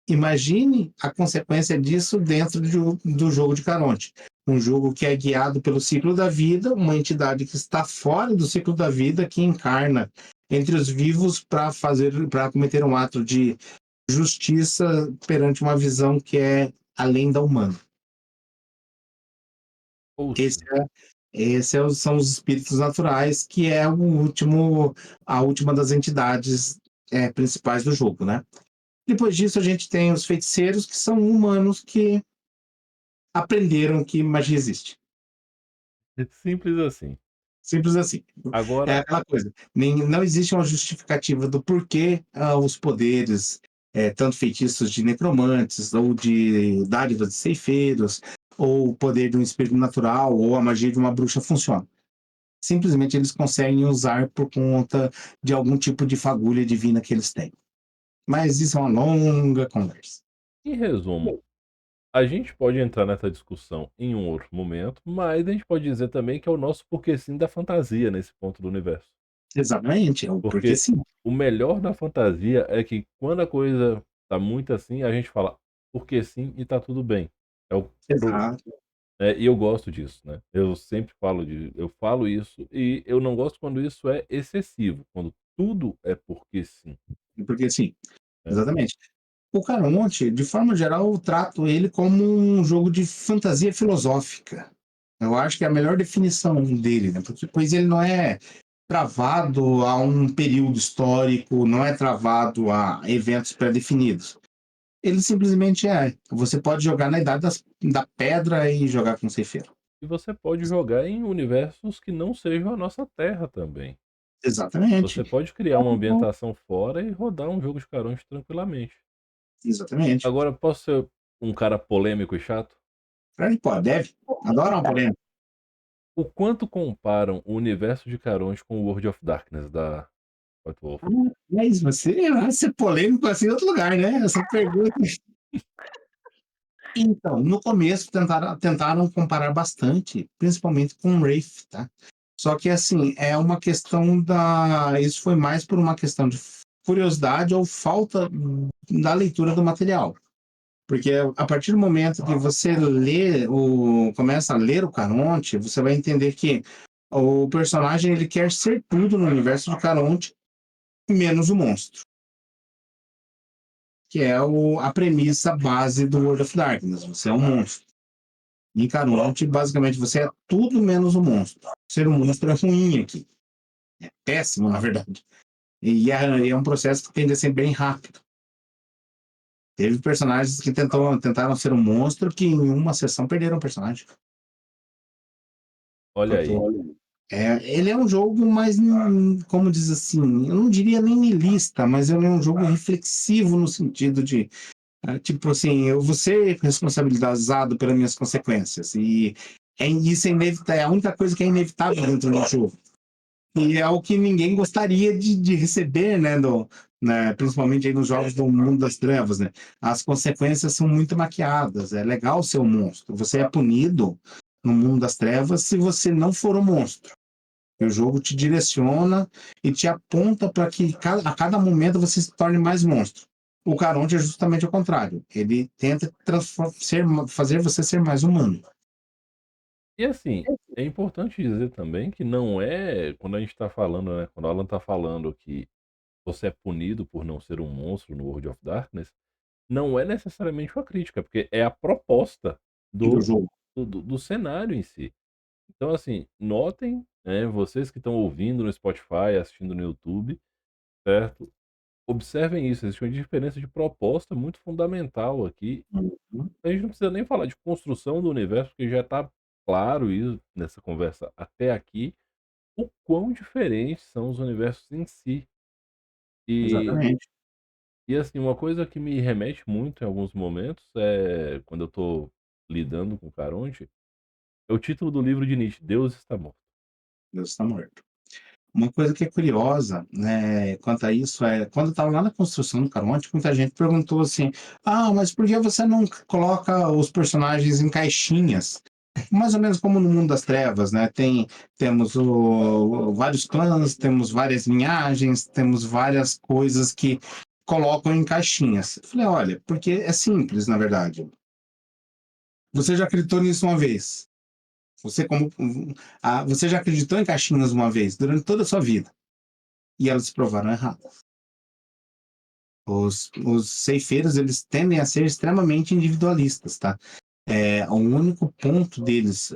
Imagine a consequência disso dentro do jogo de Caronte. Um jogo que é guiado pelo ciclo da vida, uma entidade que está fora do ciclo da vida, que encarna entre os vivos para cometer um ato de justiça perante uma visão que é além da humana. Esse Ouça. é, são os espíritos naturais, que é a última das entidades principais do jogo, né? Depois disso, a gente tem os feiticeiros, que são humanos que aprenderam que magia existe. Simples assim. Simples assim. É Agora, aquela coisa. Não existe uma justificativa do porquê os poderes, tanto feitiços de necromantes, ou de dádivas de ceifeiros, ou o poder de um espírito natural, ou a magia de uma bruxa funciona. Simplesmente eles conseguem usar por conta de algum tipo de fagulha divina que eles têm. Mas isso é uma longa conversa. em resumo, a gente pode entrar nessa discussão em um outro momento, mas a gente pode dizer também que é o nosso porquê sim da fantasia nesse ponto do universo. Exatamente, é o porque Porque sim. o melhor da fantasia é que quando a coisa tá muito assim, a gente fala porque sim e tá tudo bem. É o pro Exato, e eu gosto disso, né. Eu falo isso e eu não gosto quando isso é excessivo, quando tudo é porque sim, porque sim. né. Exatamente. O Caronte, de forma geral, eu trato ele como um jogo de fantasia filosófica. Eu acho que é a melhor definição dele, né? Porque pois ele não é travado a um período histórico, não é travado a eventos pré-definidos. Ele simplesmente é. Você pode jogar na idade da pedra e jogar com ceifeiro. E você pode jogar em universos que não sejam a nossa terra também. Exatamente. Você pode criar uma Uhum. ambientação fora e rodar um jogo de Caronte tranquilamente. Exatamente. Agora, posso ser um cara polêmico e chato? Aí, pô, deve. Adora uma polêmica. O quanto comparam o universo de Caronte com o World of Darkness da White Wolf? Mas você vai ser polêmico assim em outro lugar, né? Essa pergunta. Então, no começo tentaram comparar bastante, principalmente com o Wraith, tá? Só que assim, é uma questão da isso foi mais por uma questão de curiosidade ou falta da leitura do material. Porque a partir do momento que você começa a ler o Caronte, você vai entender que o personagem ele quer ser tudo no universo de Caronte, menos o monstro, que é a premissa base do World of Darkness. Você é um monstro. Em Caronte, basicamente, você é tudo menos o monstro. Ser um monstro é ruim aqui. É péssimo, na verdade. E é um processo que tende a ser bem rápido. Teve personagens que tentaram ser um monstro que em uma sessão perderam o personagem. Olha Porque aí, Ele é um jogo mais, como diz assim, eu não diria nem niilista, mas ele é um jogo reflexivo no sentido de, tipo assim, eu vou ser responsabilizado pelas minhas consequências. E isso é inevitável, é a única coisa que é inevitável dentro do jogo. E é o que ninguém gostaria de receber, né, principalmente aí nos jogos do mundo das trevas, né? As consequências são muito maquiadas. É legal ser um monstro. Você é punido no mundo das trevas se você não for um monstro. E o jogo te direciona e te aponta para que a cada momento você se torne mais monstro. O Caronte é justamente o contrário. Ele tenta fazer você ser mais humano. E assim, é importante dizer também que não é quando a gente tá falando, né, quando o Alan tá falando que você é punido por não ser um monstro no World of Darkness, não é necessariamente uma crítica, porque é a proposta Do do jogo. do cenário em si. Então, assim, notem, né, vocês que estão ouvindo no Spotify, assistindo no YouTube, certo? Observem isso, existe uma diferença de proposta muito fundamental aqui. Uhum. A gente não precisa nem falar de construção do universo, porque já está claro isso nessa conversa até aqui, o quão diferentes são os universos em si. E, Exatamente. e assim, uma coisa que me remete muito em alguns momentos é quando eu estou lidando com o Caronte, é o título do livro de Nietzsche, Deus está morto. Deus está morto. Uma coisa que é curiosa, né, quanto a isso é, quando eu estava lá na construção do Caronte, muita gente perguntou assim: "Ah, mas por que você não coloca os personagens em caixinhas?" Mais ou menos como no Mundo das Trevas, né? Temos vários clãs, temos várias linhagens, temos várias coisas que colocam em caixinhas. Eu falei, olha, porque é simples, na verdade. Você já acreditou nisso uma vez? Você já acreditou em caixinhas uma vez durante toda a sua vida e elas se provaram erradas. Os ceifeiros, eles tendem a ser extremamente individualistas, tá? O único ponto deles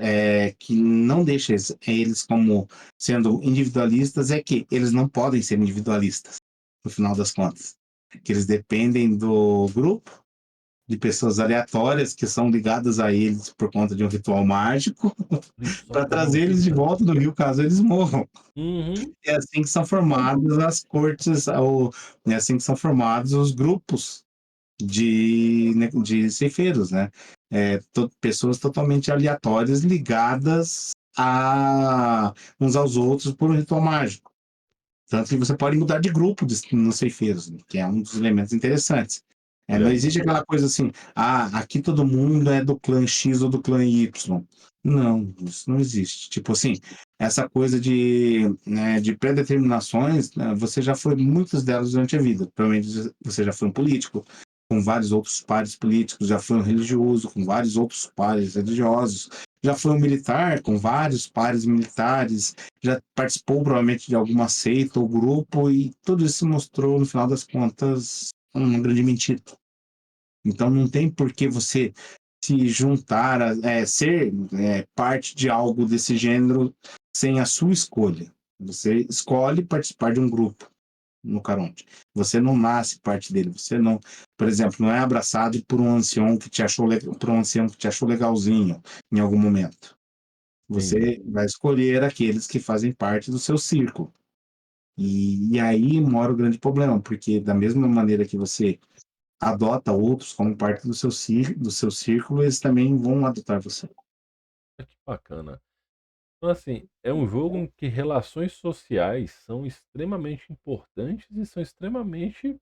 que não deixa eles como sendo individualistas é que eles não podem ser individualistas, no final das contas. Que eles dependem do grupo, de pessoas aleatórias que são ligadas a eles por conta de um ritual mágico, Só para para não trazer eles de ficar. volta do rio caso eles morram. Uhum. É assim que são formadas as cortes, é assim que são formados os grupos de ceifeiros, né? Pessoas totalmente aleatórias ligadas uns aos outros por um ritual mágico. Tanto que você pode mudar de grupo nos ceifeiros, né? Que é um dos elementos interessantes. Olha Não aí. existe aquela coisa assim, aqui todo mundo é do clã X ou do clã Y. Não, isso não existe. Tipo assim, essa coisa de predeterminações, né, você já foi muitas delas durante a vida. Provavelmente você já foi um político, com vários outros pares políticos, já foi um religioso, com vários outros pares religiosos, já foi um militar, com vários pares militares, já participou provavelmente de alguma seita ou grupo, e tudo isso mostrou, no final das contas, uma grande mentira. Então não tem por que você se juntar, ser parte de algo desse gênero sem a sua escolha. Você escolhe participar de um grupo no Caronte. Você não nasce parte dele. Você não, por exemplo, não é abraçado por um ancião que te achou, por um ancião que te achou legalzinho em algum momento. Entendi. Você vai escolher aqueles que fazem parte do seu círculo. E aí mora o grande problema, porque da mesma maneira que você adota outros como parte do seu círculo, eles também vão adotar você. Que bacana. Então, assim, é um jogo em que relações sociais são extremamente importantes e são extremamente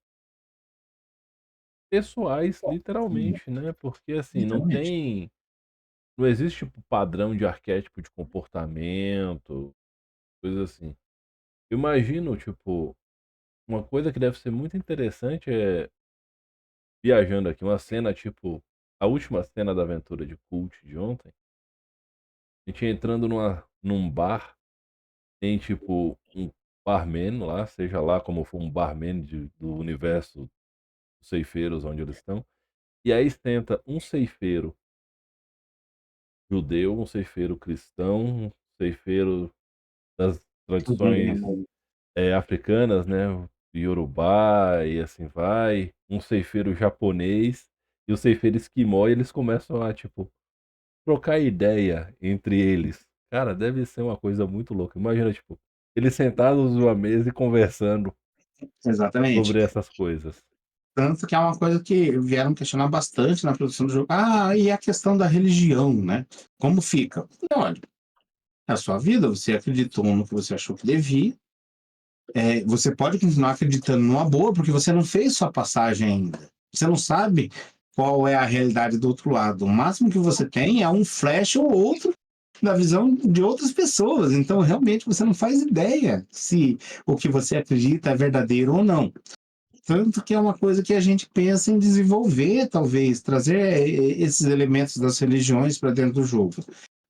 pessoais, Sim, literalmente, né? Porque, assim, literalmente. não existe tipo padrão de arquétipo de comportamento, coisa assim. Eu imagino, tipo, uma coisa que deve ser muito interessante é viajando aqui, uma cena tipo a última cena da aventura de Cult de ontem, a gente entrando num bar, tem tipo um barman lá, seja lá como for um barman do universo dos ceifeiros onde eles estão, e aí senta um ceifeiro judeu, um ceifeiro cristão, um ceifeiro das tradições africanas, né, Iorubá e assim vai, um ceifeiro japonês e o ceifeiro esquimó, e eles começam a, tipo, trocar ideia entre eles. Cara, deve ser uma coisa muito louca. Imagina, tipo, eles sentados numa mesa e conversando Exatamente. sobre essas coisas. Tanto que é uma coisa que vieram questionar bastante na produção do jogo. Ah, e a questão da religião, né? Como fica? Olha, é a sua vida, você acreditou no que você achou que devia. Você pode continuar acreditando numa boa, porque você não fez sua passagem ainda. Você não sabe qual é a realidade do outro lado. O máximo que você tem é um flash ou outro da visão de outras pessoas. Então, realmente, você não faz ideia se o que você acredita é verdadeiro ou não. Tanto que é uma coisa que a gente pensa em desenvolver, talvez, trazer esses elementos das religiões para dentro do jogo.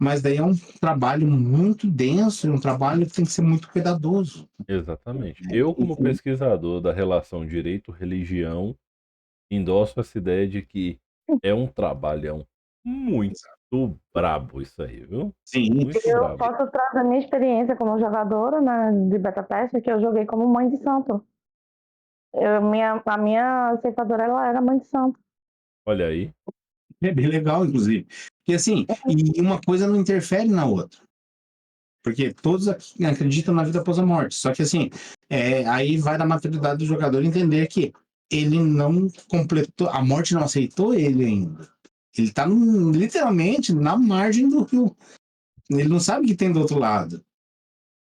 Mas daí é um trabalho muito denso, um trabalho que tem que ser muito cuidadoso. Exatamente. Eu, como Enfim, pesquisador da relação direito-religião, endosso essa ideia de que é um trabalhão muito brabo isso aí, viu? sim, Muito Eu brabo. posso trazer a minha experiência como jogadora, né, de beta teste, que eu joguei como mãe de santo. A minha ceifadora, ela era mãe de santo. Olha aí. é bem legal, inclusive. Porque assim, e uma coisa não interfere na outra. Porque todos aqui acreditam na vida após a morte. Só que assim, aí vai da maturidade do jogador entender que ele não completou, a morte não aceitou ele ainda. Ele está literalmente na margem do rio. Ele não sabe o que tem do outro lado.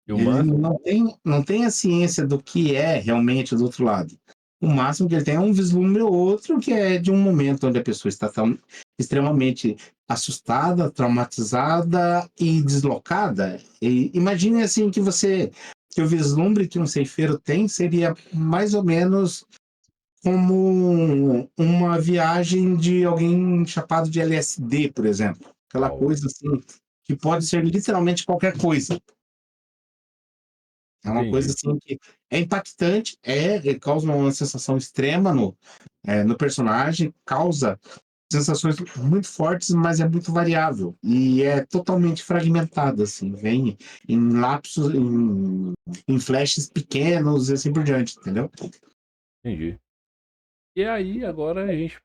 E o Ele máximo, não tem a ciência do que é realmente do outro lado. O máximo que ele tem é um vislumbre ou outro, que é de um momento onde a pessoa está tão extremamente assustada, traumatizada e deslocada. E imagine assim que o vislumbre que um ceifeiro tem seria mais ou menos como uma viagem de alguém chapado de LSD, por exemplo. Aquela uau, coisa assim, que pode ser literalmente qualquer coisa. É uma coisa entendi, assim que é impactante, causa uma sensação extrema no personagem, causa sensações muito fortes, mas é muito variável e é totalmente fragmentado, assim, vem em lapsos, em flashes pequenos e assim por diante, entendeu? entendi. E aí, agora a gente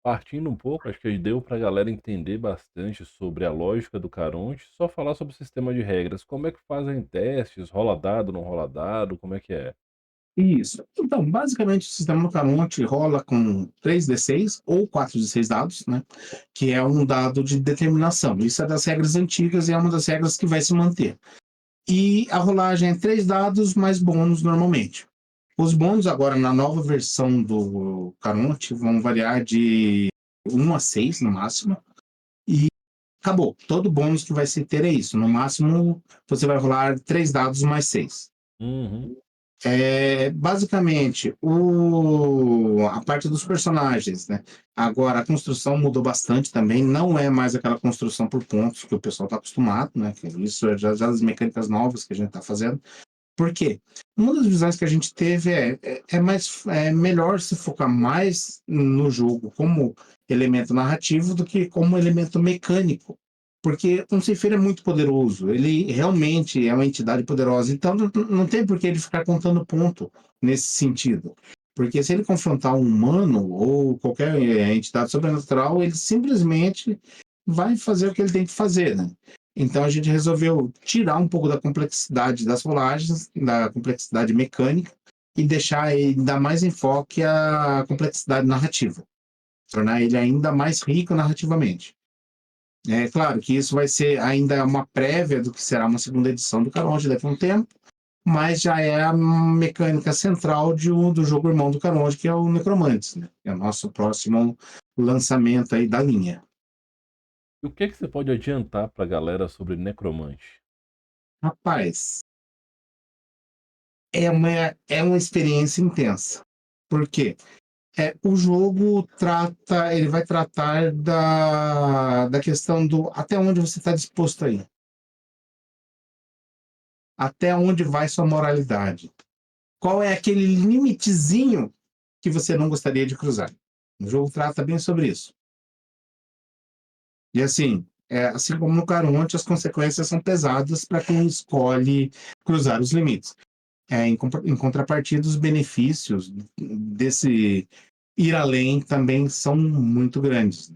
partindo um pouco, acho que deu pra galera entender bastante sobre a lógica do Caronte, só falar sobre o sistema de regras. Como é que fazem testes? Rola dado, não rola dado? Como é que é? Isso. Então, basicamente, o sistema do Caronte rola com 3d6 ou 4d6 dados, né? Que é um dado de determinação. Isso é das regras antigas e é uma das regras que vai se manter. E a rolagem é 3 dados mais bônus normalmente. Os bônus agora na nova versão do Caronte vão variar de 1 a 6 no máximo. E acabou. Todo bônus que vai se ter é isso. No máximo, você vai rolar 3 dados mais 6. Uhum, Basicamente, a parte dos personagens, né? Agora, a construção mudou bastante também. Não é mais aquela construção por pontos que o pessoal está acostumado, né? Que isso é já as mecânicas novas que a gente está fazendo. Por quê? Uma das visões que a gente teve é melhor se focar mais no jogo como elemento narrativo do que como elemento mecânico. Porque um ceifeiro é muito poderoso, ele realmente é uma entidade poderosa, então não tem por que ele ficar contando ponto nesse sentido. Porque se ele confrontar um humano ou qualquer entidade sobrenatural, ele simplesmente vai fazer o que ele tem que fazer, né? Então a gente resolveu tirar um pouco da complexidade das rolagens, da complexidade mecânica, e deixar ele dar mais enfoque à complexidade narrativa, tornar ele ainda mais rico narrativamente. É claro que isso vai ser ainda uma prévia do que será uma segunda edição do Caronte daqui a um tempo, mas já é a mecânica central do jogo irmão do Caronte, que é o Necromantes, né? É o nosso próximo lançamento aí da linha. e o que que você pode adiantar pra galera sobre necromante? Rapaz, é uma experiência intensa. Por quê? O jogo ele vai tratar da questão do até onde você está disposto a ir, até onde vai sua moralidade. Qual é aquele limitezinho que você não gostaria de cruzar? O jogo trata bem sobre isso. E assim como no Caronte, as consequências são pesadas para quem escolhe cruzar os limites. Em contrapartida, os benefícios desse ir além também são muito grandes.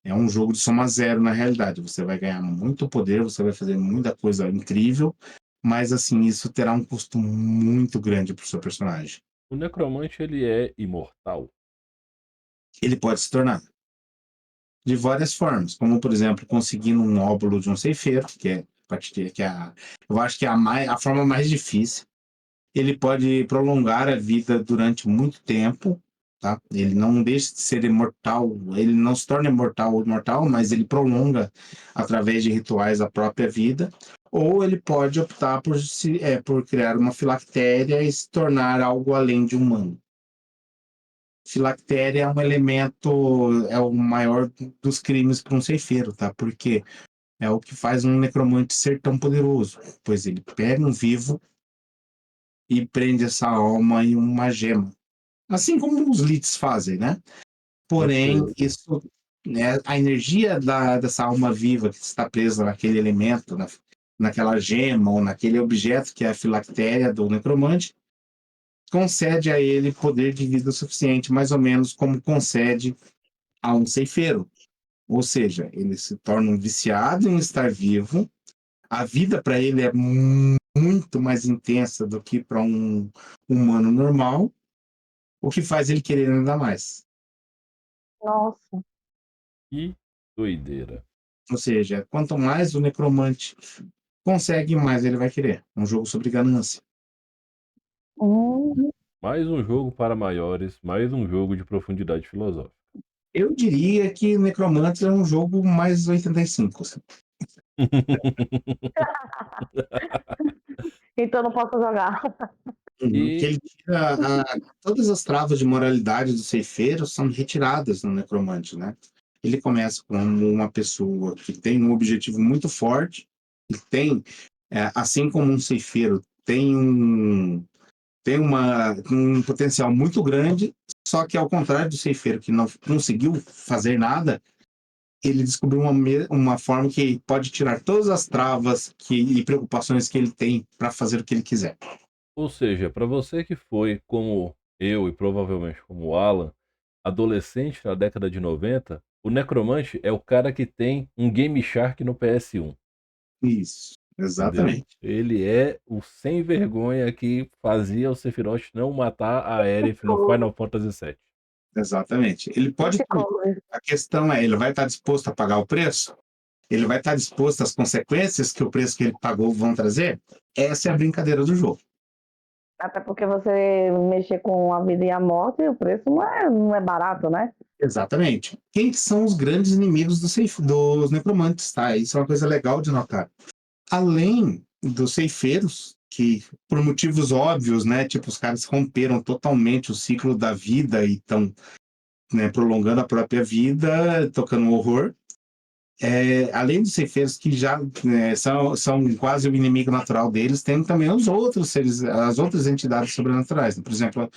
É um jogo de soma zero na realidade. Você vai ganhar muito poder, você vai fazer muita coisa incrível, mas assim, isso terá um custo muito grande para o seu personagem. O necromante ele é imortal? Ele pode se tornar de várias formas, como por exemplo, conseguindo um óbolo de um ceifeiro, eu acho que é a forma mais difícil. Ele pode prolongar a vida durante muito tempo, tá? Ele não deixa de ser imortal, ele não se torna imortal ou imortal, mas ele prolonga através de rituais a própria vida. Ou ele pode optar por criar uma filactéria e se tornar algo além de humano. Filactéria é um elemento, é o maior dos crimes para um ceifeiro, tá? Porque é o que faz um necromante ser tão poderoso, pois ele pega um vivo e prende essa alma em uma gema. Assim como os Lits fazem, né? Porém, Ok. isso, né, a energia dessa alma viva que está presa naquele elemento, naquela gema ou naquele objeto que é a filactéria do necromante, concede a ele poder de vida suficiente, mais ou menos como concede a um ceifeiro. Ou seja, ele se torna um viciado em estar vivo, a vida para ele é muito mais intensa do que para um humano normal, o que faz ele querer ainda mais. Nossa. Que doideira. Ou seja, quanto mais o necromante consegue, mais ele vai querer. É um jogo sobre ganância. Hum, Mais um jogo para maiores, mais um jogo de profundidade filosófica. Eu diria que Necromancer é um jogo mais 85. Assim. então não posso jogar. Que E ele tira todas as travas de moralidade do ceifeiro são retiradas no necromante, né? Ele começa como uma pessoa que tem um objetivo muito forte, que tem, assim como um ceifeiro, tem um potencial muito grande, só que ao contrário do ceifeiro que não conseguiu fazer nada, ele descobriu uma forma que pode tirar todas as travas e preocupações que ele tem para fazer o que ele quiser. ou seja, para você que foi como eu e provavelmente como o Alan, adolescente na década de 90, o necromante é o cara que tem um Game Shark no PS1. Isso, Entendeu? exatamente. Ele é o sem vergonha que fazia o Sephiroth não matar a Aerith no Psicólogo. Final Fantasy VII. Exatamente. Ele pode tudo. Psicólogo. A questão é, ele vai estar disposto a pagar o preço? Ele vai estar disposto às consequências que o preço que ele pagou vão trazer? Essa é a brincadeira do jogo. Até porque você mexer com a vida e a morte, o preço não é barato, né? Exatamente. Quem que são os grandes inimigos dos necromantes, tá? Isso é uma coisa legal de notar. Além dos ceifeiros, que por motivos óbvios, né, tipo, os caras romperam totalmente o ciclo da vida e estão, né, prolongando a própria vida, tocando horror. Além dos ceifeiros que já, né, são quase o inimigo natural deles, tem também os outros seres, as outras entidades sobrenaturais, né? Por exemplo,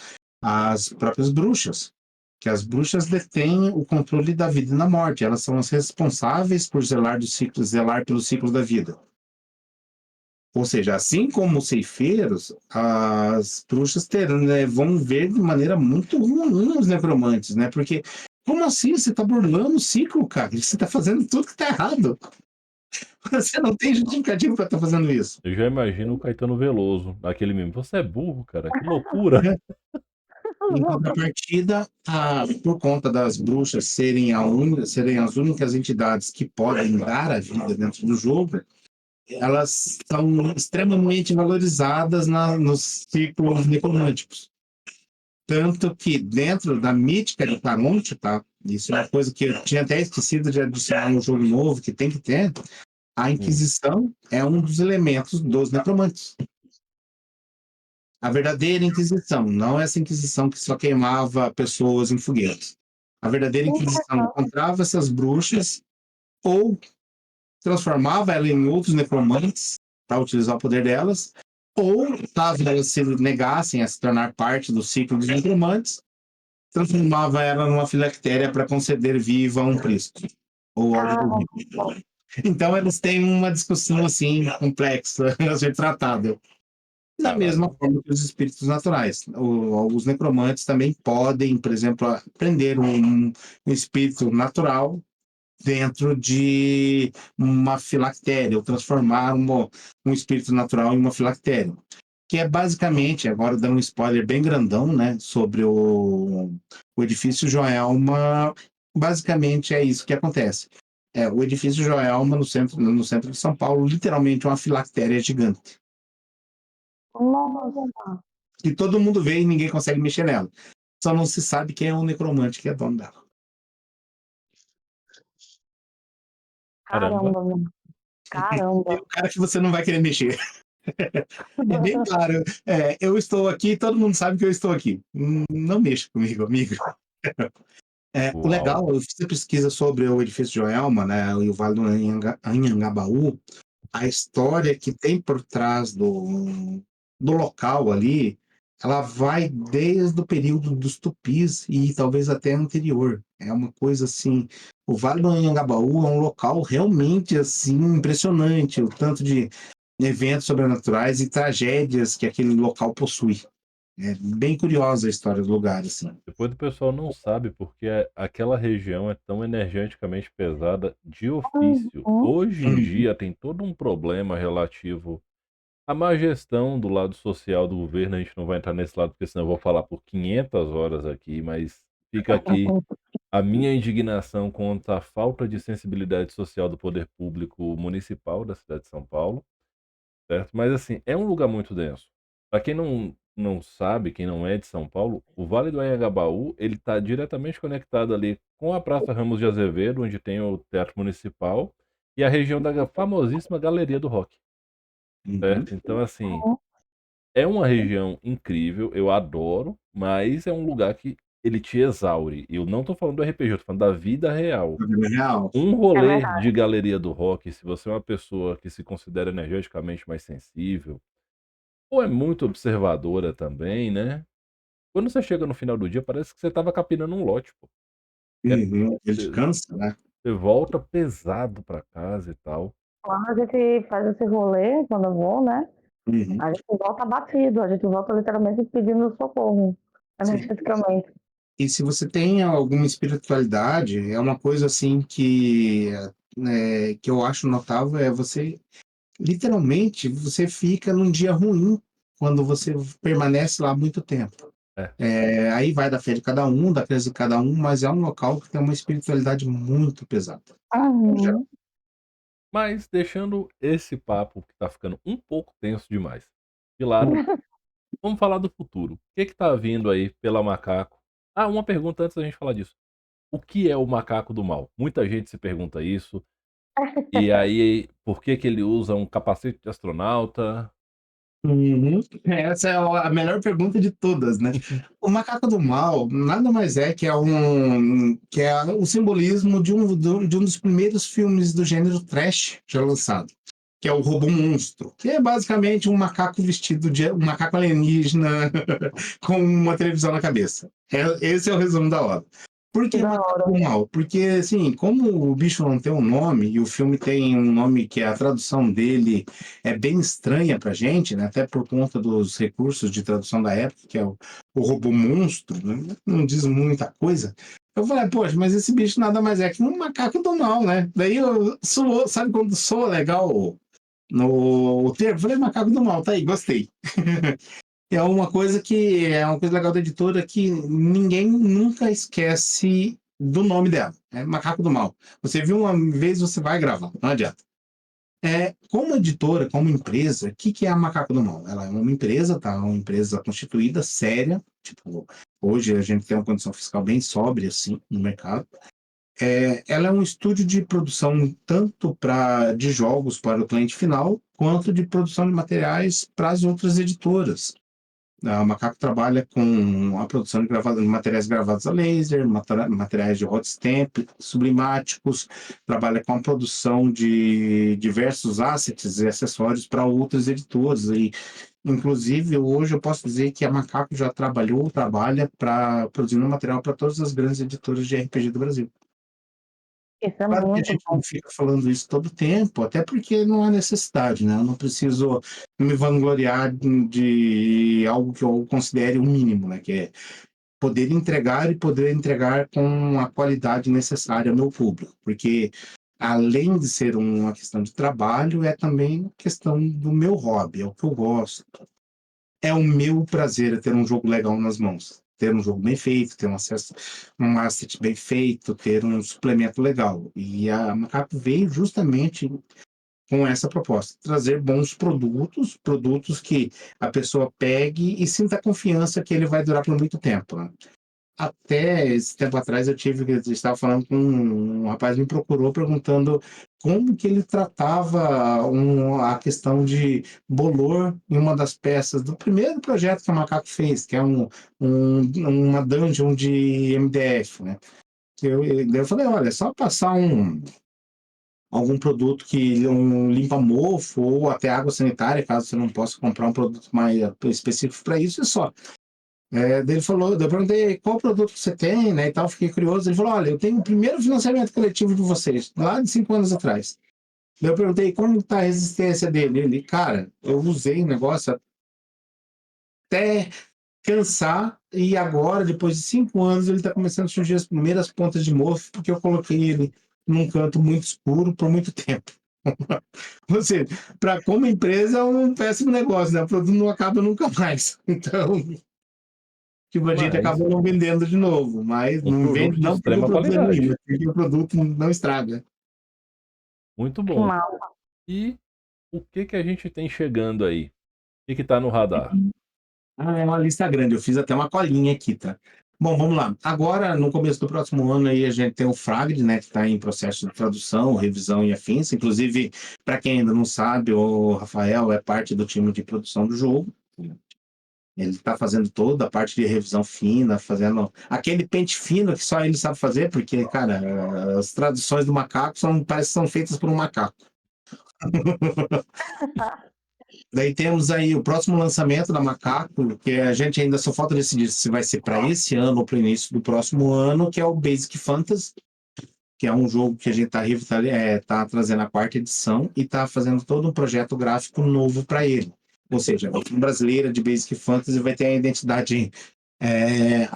as próprias bruxas, que as bruxas detêm o controle da vida e da morte, elas são as responsáveis por zelar pelo ciclo da vida. Ou seja, assim como os ceifeiros, as bruxas terão, né, vão ver de maneira muito ruim os necromantes, né? Porque como assim? Você está burlando o ciclo, cara? Você está fazendo tudo que está errado. Você não tem justificativo para estar fazendo isso. Eu já imagino o Caetano Veloso, naquele meme. Você é burro, cara, que loucura. Em contrapartida, por conta das bruxas serem as únicas entidades que podem dar a vida dentro do jogo, elas são extremamente valorizadas nos ciclos necromânticos. Tanto que dentro da mítica de Caronte, tá? Isso é uma coisa que eu tinha até esquecido de adicionar no jogo novo, que tem que ter. A Hum, Inquisição é um dos elementos dos necromantes. A verdadeira Inquisição, não essa Inquisição que só queimava pessoas em fogueiras. A verdadeira Inquisição Interessante. encontrava essas bruxas ou transformava elas em outros necromantes para utilizar o poder delas, ou, caso elas se negassem a se tornar parte do ciclo dos necromantes, transformava ela numa filactéria para conceder viva a um Cristo ou algo Ah, do tipo. Então eles têm uma discussão assim complexa a ser tratada. Da mesma caralho. forma que os espíritos naturais. Os necromantes também podem, por exemplo, prender um espírito natural dentro de uma filactéria, ou transformar um espírito natural em uma filactéria. Que é basicamente, agora dando um spoiler bem grandão, né, sobre o edifício Joelma, basicamente é isso que acontece. O edifício Joelma, no centro de São Paulo, literalmente uma filactéria gigante. Nossa, Que todo mundo vê e ninguém consegue mexer nela. Só não se sabe quem é o necromante que é dono dela. Caramba. caramba, mano. E Caramba. o cara que você não vai querer mexer. É bem claro. Eu estou aqui, todo mundo sabe que eu estou aqui. Não mexa comigo, amigo. O Uau. legal, eu fiz a pesquisa sobre o edifício Joelma, né, e o Vale do Anhangabaú, a história que tem por trás do local ali, ela vai desde o período dos tupis e talvez até anterior. É uma coisa assim, o Vale do Anhangabaú é um local realmente assim impressionante, o tanto de eventos sobrenaturais e tragédias que aquele local possui. É bem curiosa a história do lugar, assim. Depois o pessoal não sabe porque aquela região é tão energeticamente pesada de ofício. Uhum. Hoje em Uhum. dia tem todo um problema relativo à má gestão do lado social do governo. A gente não vai entrar nesse lado porque senão eu vou falar por 500 horas aqui, mas fica aqui a minha indignação contra a falta de sensibilidade social do poder público municipal da cidade de São Paulo, certo? Mas assim, é um lugar muito denso. Para quem não sabe, quem não é de São Paulo, o Vale do Anhangabaú, ele está diretamente conectado ali com a Praça Ramos de Azevedo, onde tem o Teatro Municipal, e a região da famosíssima Galeria do Rock, Uhum. certo? Então assim, é uma região incrível, eu adoro, mas é um lugar que ele te exaure. E eu não tô falando do RPG, eu tô falando da vida real. Real. Um É rolê verdade. de Galeria do Rock, se você é uma pessoa que se considera energeticamente mais sensível, ou é muito observadora também, né, quando você chega no final do dia parece que você estava capinando um lote, pô. É, Uhum. Ele você cansa, né? você volta pesado pra casa e tal. Quando a gente faz esse rolê, quando eu vou, né? Uhum. A gente volta abatido, a gente volta literalmente pedindo socorro, Sim. energeticamente. E se você tem alguma espiritualidade, é uma coisa assim que eu acho notável, você literalmente você fica num dia ruim quando você permanece lá muito tempo. É. Aí vai da fé de cada um, da crença de cada um, mas é um local que tem uma espiritualidade muito pesada. No geral. Uhum. Mas deixando esse papo que tá ficando um pouco tenso demais de lado, vamos falar do futuro. O que que tá vindo aí pela Macaco? Ah, uma pergunta antes da gente falar disso. O que é o macaco do mal? Muita gente se pergunta isso. E aí, por que que ele usa um capacete de astronauta? Uhum. Essa é a melhor pergunta de todas, né? O macaco do mal nada mais é que é o simbolismo de um dos primeiros filmes do gênero trash já lançado, que é o Robô Monstro, que é basicamente um macaco vestido de um macaco alienígena com uma televisão na cabeça. Esse é o resumo da obra. Por Que que da macaco hora. do mal? Porque, assim, como o bicho não tem um nome, e o filme tem um nome que a tradução dele é bem estranha pra gente, né? Até por conta dos recursos de tradução da época, que é o robô monstro, né? Não diz muita coisa. Eu falei, poxa, mas esse bicho nada mais é que um macaco do mal, né? Daí sabe quando soa legal no termo? Eu falei, macaco do mal, tá aí, gostei. É uma coisa legal da editora que ninguém nunca esquece do nome dela. É Macaco do Mal. Você viu uma vez, você vai gravar, não adianta. Como editora, como empresa, o que é a Macaco do Mal? Ela é uma empresa, tá? Uma empresa constituída, séria. Tipo, hoje a gente tem uma condição fiscal bem sóbria, assim, no mercado. Ela é um estúdio de produção tanto de jogos para o cliente final, quanto de produção de materiais para as outras editoras. A Macaco trabalha com a produção de materiais gravados a laser, materiais de hot stamp, sublimáticos, trabalha com a produção de diversos assets e acessórios para outras editoras. E, inclusive, hoje eu posso dizer que a Macaco já trabalhou ou trabalha produzindo material para todas as grandes editoras de RPG do Brasil. Isso é Claro que a muito gente bom. não fica falando isso todo tempo, até porque não há necessidade, né? Eu não preciso me vangloriar de algo que eu considere o mínimo, né? Que é poder entregar e poder entregar com a qualidade necessária ao meu público, porque além de ser uma questão de trabalho, é também questão do meu hobby, é o que eu gosto. É o meu prazer ter um jogo legal nas mãos, ter um jogo bem feito, ter um asset bem feito, ter um suplemento legal. E a Macaco veio justamente com essa proposta, trazer bons produtos, produtos que a pessoa pegue e sinta confiança que ele vai durar por muito tempo, né? Até esse tempo atrás eu estava falando com um rapaz me procurou perguntando como que ele tratava a questão de bolor em uma das peças do primeiro projeto que o Macaco fez, que é uma dungeon de MDF, né? Eu falei, olha, é só passar algum produto que limpa-mofo ou até água sanitária, caso você não possa comprar um produto mais específico para isso, é só. Daí ele falou, daí eu perguntei qual produto que você tem, né, e tal, fiquei curioso. Ele falou, olha, eu tenho o primeiro financiamento coletivo de vocês, lá de 5 anos atrás. Daí eu perguntei como está a resistência dele. Ele, cara, eu usei o negócio até cansar e agora, depois de 5 anos, ele está começando a surgir as primeiras pontas de mofo porque eu coloquei ele num canto muito escuro por muito tempo. Ou seja, para como empresa é um péssimo negócio, né? O produto não acaba nunca mais. Então, tipo, a gente Mas acabou não vendendo de novo, mas um não vende produto de não porque o extrema produto é ruim, qualidade. mas porque o produto não estraga. Muito Que bom. mal. E o que que a gente tem chegando aí? O que que tá no radar? É uma lista grande, eu fiz até uma colinha aqui, tá? Bom, vamos lá. Agora, no começo do próximo ano, aí a gente tem o Fragd, né, que está em processo de tradução, revisão e afins. Inclusive, para quem ainda não sabe, o Rafael é parte do time de produção do jogo. Ele está fazendo toda a parte de revisão fina, fazendo aquele pente fino que só ele sabe fazer, porque, cara, as traduções do macaco parece que são feitas por um macaco. Daí temos aí o próximo lançamento da Macaco, que a gente ainda só falta decidir se vai ser para esse ano ou para o início do próximo ano, que é o Basic Fantasy, que é um jogo que a gente está trazendo a quarta edição e está fazendo todo um projeto gráfico novo para ele. Ou seja, a versão brasileira de Basic Fantasy vai ter a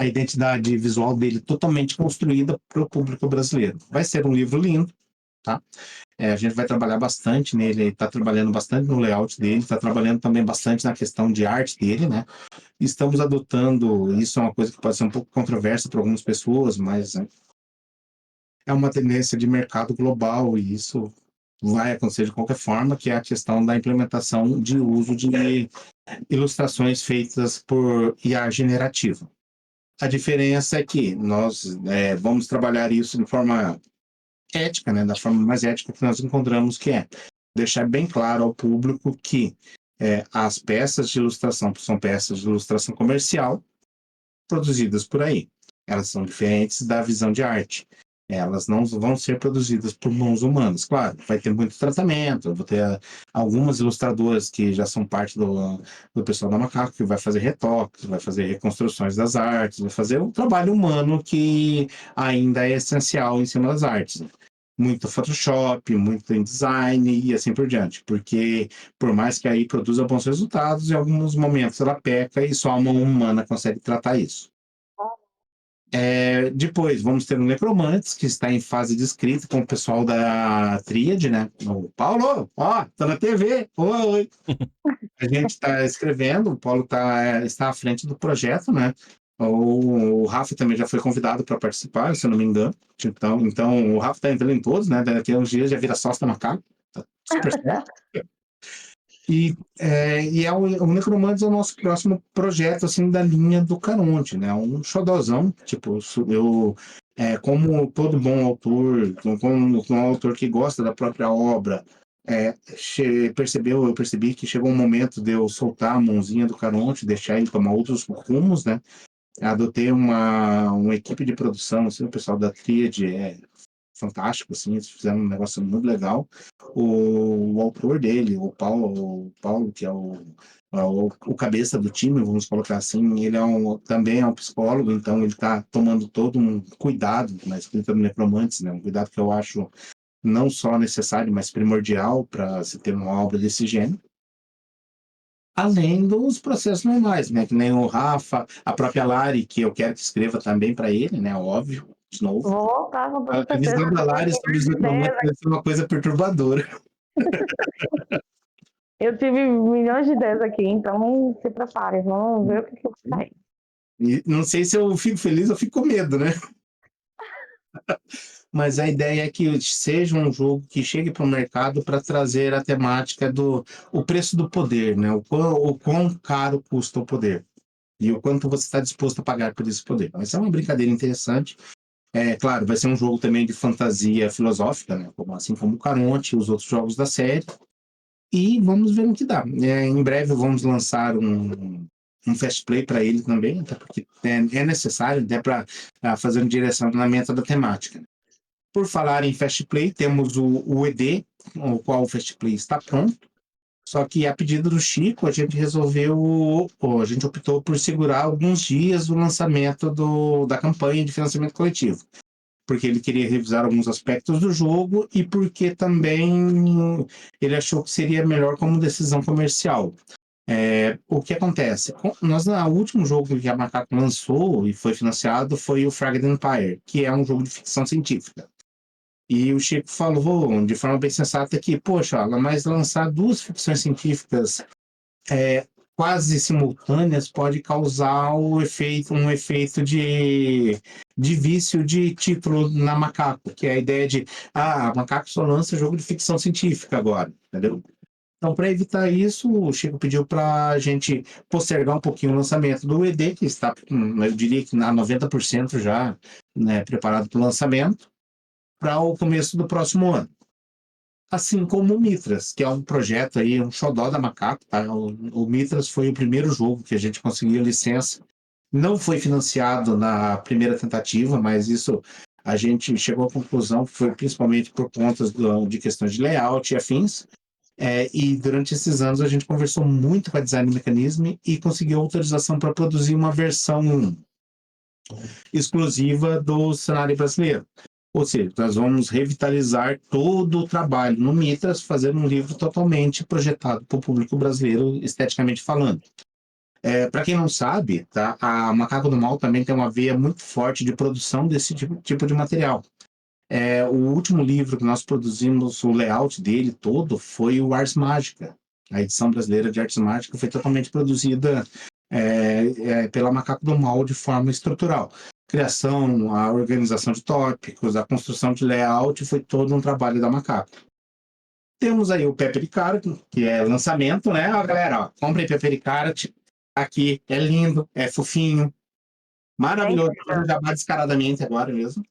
identidade visual dele totalmente construída para o público brasileiro. Vai ser um livro lindo, tá? A gente vai trabalhar bastante nele, está trabalhando bastante no layout dele, está trabalhando também bastante na questão de arte dele, né? Estamos adotando, isso é uma coisa que pode ser um pouco controversa para algumas pessoas, mas é uma tendência de mercado global e isso vai acontecer de qualquer forma, que é a questão da implementação de uso de ilustrações feitas por IA generativa. A diferença é que nós vamos trabalhar isso de forma ética, né, da forma mais ética que nós encontramos, que é deixar bem claro ao público que as peças de ilustração são peças de ilustração comercial produzidas por aí. Elas são diferentes da visão de arte. Elas não vão ser produzidas por mãos humanas. Claro, vai ter muito tratamento, eu vou ter algumas ilustradoras que já são parte do pessoal da Macaco, que vai fazer retoques, vai fazer reconstruções das artes, vai fazer um trabalho humano que ainda é essencial em cima das artes. Muito Photoshop, muito InDesign e assim por diante, porque por mais que aí produza bons resultados, em alguns momentos ela peca e só a mão humana consegue tratar isso. Depois, vamos ter o Necromantes, que está em fase de escrita com o pessoal da Tríade, né? O Paulo, ó, tá na TV, oi. A gente está escrevendo, o Paulo está à frente do projeto, né? O Rafa também já foi convidado para participar, se eu não me engano. Então o Rafa está entrando em todos, né? Daqui a uns dias já vira sócio da Macaco. Tá super certo. O Necromantes é o nosso próximo projeto, assim, da linha do Caronte, né? Um xodozão, tipo, como todo bom autor, como um autor que gosta da própria obra, eu percebi que chegou um momento de eu soltar a mãozinha do Caronte, deixar ele tomar outros rumos, né? Adotei uma equipe de produção, assim, o pessoal da Tríade fantástico, assim, eles fizeram um negócio muito legal. O autor dele, o Paulo, que é o cabeça do time, vamos colocar assim, ele também é um psicólogo, então ele está tomando todo um cuidado na escrita do Necromantes, né? Um cuidado que eu acho não só necessário, mas primordial para se ter uma obra desse gênero. além dos processos normais, né? Que nem o Rafa, a própria Lari, que eu quero que escreva também para ele, né? Óbvio, de novo. Vou voltar com toda A certeza. visão da Lari sobre os necromantes deve ser uma coisa perturbadora. Eu tive milhões de ideias aqui, então se prepare, vamos ver o que eu sair. E não sei se eu fico feliz ou fico com medo, né? Mas a ideia é que seja um jogo que chegue para o mercado para trazer a temática do o preço do poder, né? O quão caro custa o poder e o quanto você está disposto a pagar por esse poder. Mas é uma brincadeira interessante. É claro, vai ser um jogo também de fantasia filosófica, né? Assim como o Caronte e os outros jogos da série. E vamos ver no que dá. Em breve vamos lançar um fast play para ele também, até porque é necessário até para fazer um direcionamento da temática. Por falar em fast play, temos o ED, o qual o fast play está pronto. Só que a pedido do Chico, a gente optou por segurar alguns dias o lançamento da campanha de financiamento coletivo, porque ele queria revisar alguns aspectos do jogo e porque também ele achou que seria melhor como decisão comercial. O que acontece? O último jogo que a Macaco lançou e foi financiado foi o Fragment Empire, que é um jogo de ficção científica. E o Chico falou de forma bem sensata que, poxa, mas lançar duas ficções científicas quase simultâneas pode causar um efeito de vício de título na Macaco, que é a ideia de, a Macaco só lança jogo de ficção científica agora, entendeu? Então, para evitar isso, o Chico pediu para a gente postergar um pouquinho o lançamento do ED, que está, eu diria que a 90% já, né, preparado para o lançamento, para o começo do próximo ano. Assim como o Mitras, que é um projeto aí, um xodó da Macaco, tá? O Mitras foi o primeiro jogo que a gente conseguiu licença. Não foi financiado na primeira tentativa, mas isso a gente chegou à conclusão que foi principalmente por conta de questões de layout e afins. E durante esses anos a gente conversou muito com a Design Mechanism e conseguiu autorização para produzir uma versão exclusiva do cenário brasileiro. Ou seja, nós vamos revitalizar todo o trabalho no Mitras, fazendo um livro totalmente projetado para o público brasileiro, esteticamente falando. Para quem não sabe, tá, a Macaco do Mal também tem uma veia muito forte de produção desse tipo de material. O último livro que nós produzimos, o layout dele todo, foi o Ars Mágica. A edição brasileira de Ars Mágica foi totalmente produzida pela Macaco do Mal de forma estrutural. Criação, a organização de tópicos, a construção de layout, foi todo um trabalho da Macaco. Temos aí o Pepper Carrot, que é lançamento, né? Ó, galera, ó, comprem Pepper Carrot. Aqui, é lindo, é fofinho, maravilhoso. Vou jabá descaradamente agora mesmo.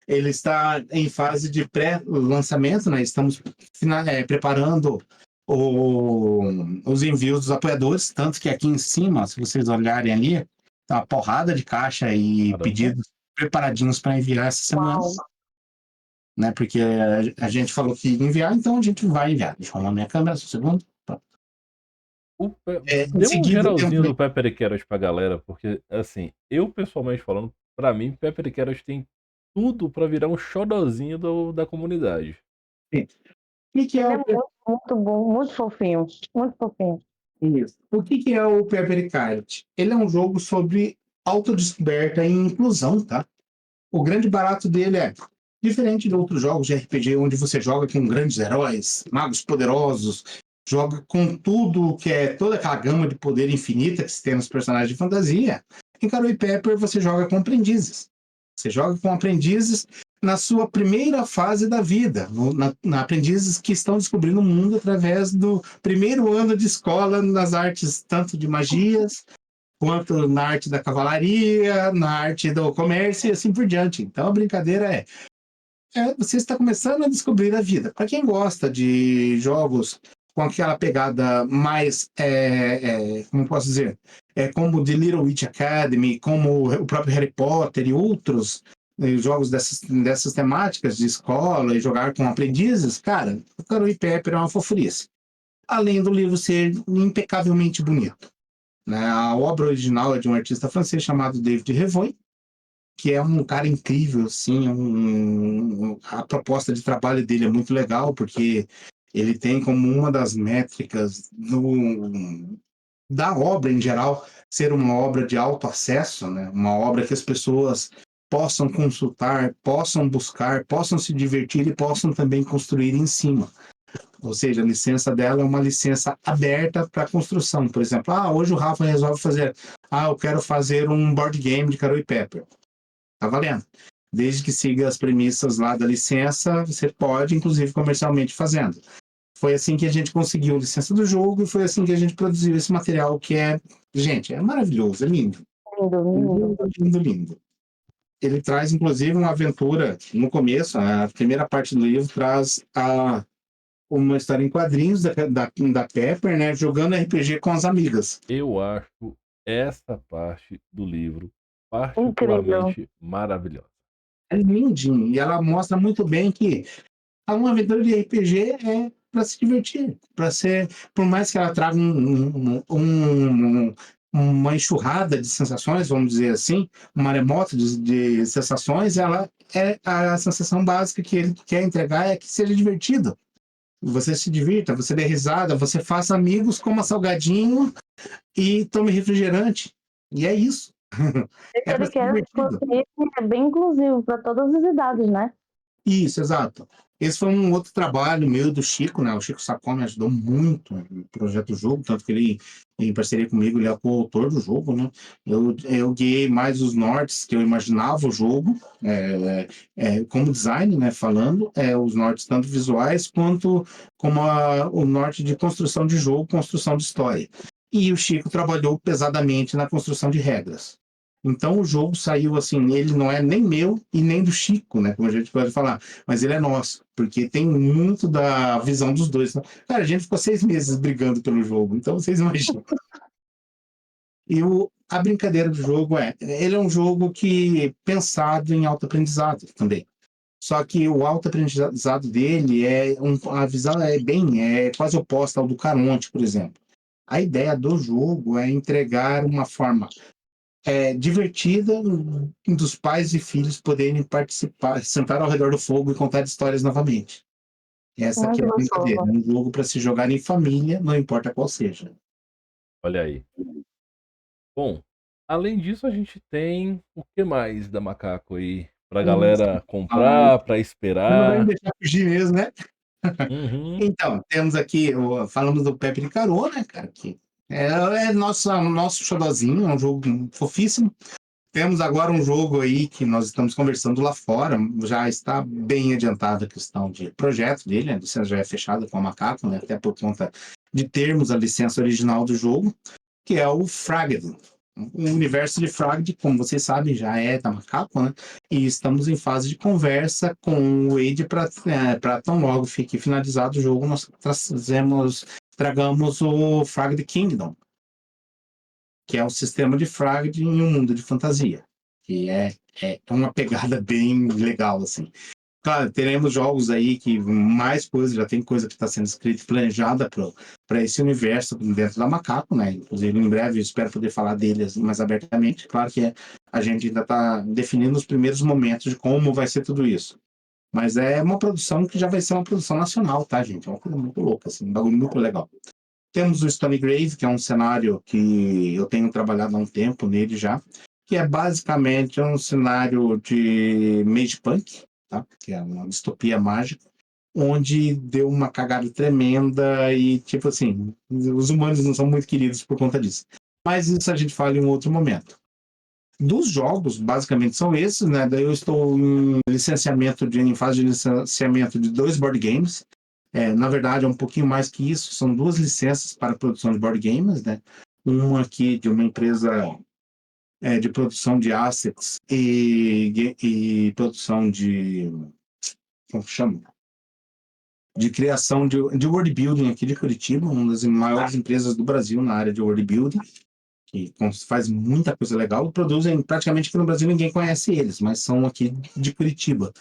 Ele está em fase de pré-lançamento, né? Estamos preparando os envios dos apoiadores, tanto que aqui em cima, se vocês olharem ali, tá uma porrada de caixa e Caramba. pedidos preparadinhos para enviar essa semana. Uau. Né? Porque a gente falou que ia enviar, então a gente vai enviar. Deixa eu arrumar minha câmera, só um segundo. Em Dê um seguida, geralzinho temos do Pepper e Carrot pra galera, porque, assim, eu pessoalmente falando, pra mim, Pepper e Carrot tem tudo pra virar um xodozinho da comunidade. o que é Ele é o muito bom, muito fofinho. Muito fofinho. Isso. O que é o Pepper Carrot? Ele é um jogo sobre autodescoberta e inclusão, tá? O grande barato dele é, diferente de outros jogos de RPG, onde você joga com grandes heróis, magos poderosos, joga com tudo que é toda aquela gama de poder infinita que se tem nos personagens de fantasia, em Carol Pepper você joga com aprendizes. Você joga com aprendizes na sua primeira fase da vida, na aprendizes que estão descobrindo o mundo através do primeiro ano de escola nas artes tanto de magias, quanto na arte da cavalaria, na arte do comércio e assim por diante. Então a brincadeira você está começando a descobrir a vida. Para quem gosta de jogos com aquela pegada mais, como posso dizer, como The Little Witch Academy, como o próprio Harry Potter e outros jogos dessas temáticas de escola e jogar com aprendizes, cara, o Carol e Pepper é uma fofurice. Além do livro ser impecavelmente bonito. Né? A obra original é de um artista francês chamado David Revoy, que é um cara incrível, assim, a proposta de trabalho dele é muito legal, porque ele tem como uma das métricas da obra em geral ser uma obra de alto acesso, né? Uma obra que as pessoas possam consultar, possam buscar, possam se divertir e possam também construir em cima. Ou seja, a licença dela é uma licença aberta para construção. Por exemplo, hoje o Rafa resolve fazer, eu quero fazer um board game de Carol e Pepper. Tá valendo. Desde que siga as premissas lá da licença, você pode, inclusive, comercialmente fazendo. Foi assim que a gente conseguiu a licença do jogo e foi assim que a gente produziu esse material que gente, é maravilhoso, é lindo. Lindo, lindo. Lindo, lindo. Ele traz, inclusive, uma aventura no começo, a primeira parte do livro traz uma história em quadrinhos da Pepper, né, jogando RPG com as amigas. Eu acho essa parte do livro Incrível. particularmente maravilhosa. É lindinho. E ela mostra muito bem que uma aventura de RPG é para se divertir, para ser, por mais que ela traga uma enxurrada de sensações, vamos dizer assim, um maremoto de sensações, ela é a sensação básica que ele quer entregar é que seja divertido. Você se divirta, você dê risada, você faça amigos, coma salgadinho e tome refrigerante. E é isso. É para Ele ser quer, divertido. inclusive, é bem inclusivo para todas as idades, né? Isso, exato. Esse foi um outro trabalho meu do Chico, né? O Chico Sacco me ajudou muito no projeto do jogo, tanto que ele, em parceria comigo, ele é coautor do jogo, né? Eu guiei mais os nortes que eu imaginava o jogo, como design, né? Falando, os nortes tanto visuais quanto como o norte de construção de jogo, construção de história. E o Chico trabalhou pesadamente na construção de regras. Então o jogo saiu assim, ele não é nem meu e nem do Chico, né? Como a gente pode falar, mas ele é nosso, porque tem muito da visão dos dois. Né? Cara, a gente ficou 6 meses brigando pelo jogo, então vocês imaginam. E a brincadeira do jogo ele é um jogo que pensado em autoaprendizado também. Só que o autoaprendizado dele a visão é quase oposta ao do Caronte, por exemplo. A ideia do jogo é entregar uma forma divertida dos pais e filhos poderem participar, sentar ao redor do fogo e contar histórias novamente. Essa aqui é Muito a brincadeira, gostoso. um jogo para se jogar em família, não importa qual seja. Olha aí. Bom, além disso, a gente tem o que mais da Macaco aí pra galera Ai, comprar, pra não vai me esperar? deixar fugir mesmo, né? Uhum. Então, temos aqui, falamos do Pepe de Carô, né, cara, que nosso xodozinho, é um jogo fofíssimo. Temos agora um jogo aí que nós estamos conversando lá fora, já está bem adiantada a questão de projeto dele, a licença já é fechada com a Macaco, né, até por conta de termos a licença original do jogo, que é o Fraged. O universo de Fraged, como vocês sabem, já é da Macaco, né? E estamos em fase de conversa com o Wade para tão logo fique finalizado o jogo, nós tragamos o Fraged Kingdom, que é um sistema de Fragd em um mundo de fantasia, que é uma pegada bem legal, assim. Claro, teremos jogos aí que mais coisas, já tem coisa que está sendo escrita e planejada para esse universo dentro da Macaco, né? Inclusive, em breve, eu espero poder falar deles mais abertamente. Claro que a gente ainda está definindo os primeiros momentos de como vai ser tudo isso. Mas é uma produção que já vai ser uma produção nacional, tá, gente? É uma coisa muito louca, assim, um bagulho muito legal. Temos o Stony Grave, que é um cenário que eu tenho trabalhado há um tempo nele já, que é basicamente um cenário de Mage Punk, tá? Que é uma distopia mágica, onde deu uma cagada tremenda e, tipo assim, os humanos não são muito queridos por conta disso. Mas isso a gente fala em um outro momento. Dos jogos, basicamente são esses, né? Daí eu estou em fase de licenciamento de 2 board games. Na verdade, é um pouquinho mais que isso. São 2 licenças para produção de board games, né? Uma aqui de uma empresa de produção de assets e produção como que chama? De criação de world building aqui de Curitiba, uma das maiores empresas do Brasil na área de world building, que faz muita coisa legal. Produzem praticamente aqui no Brasil, ninguém conhece eles, mas são aqui de Curitiba.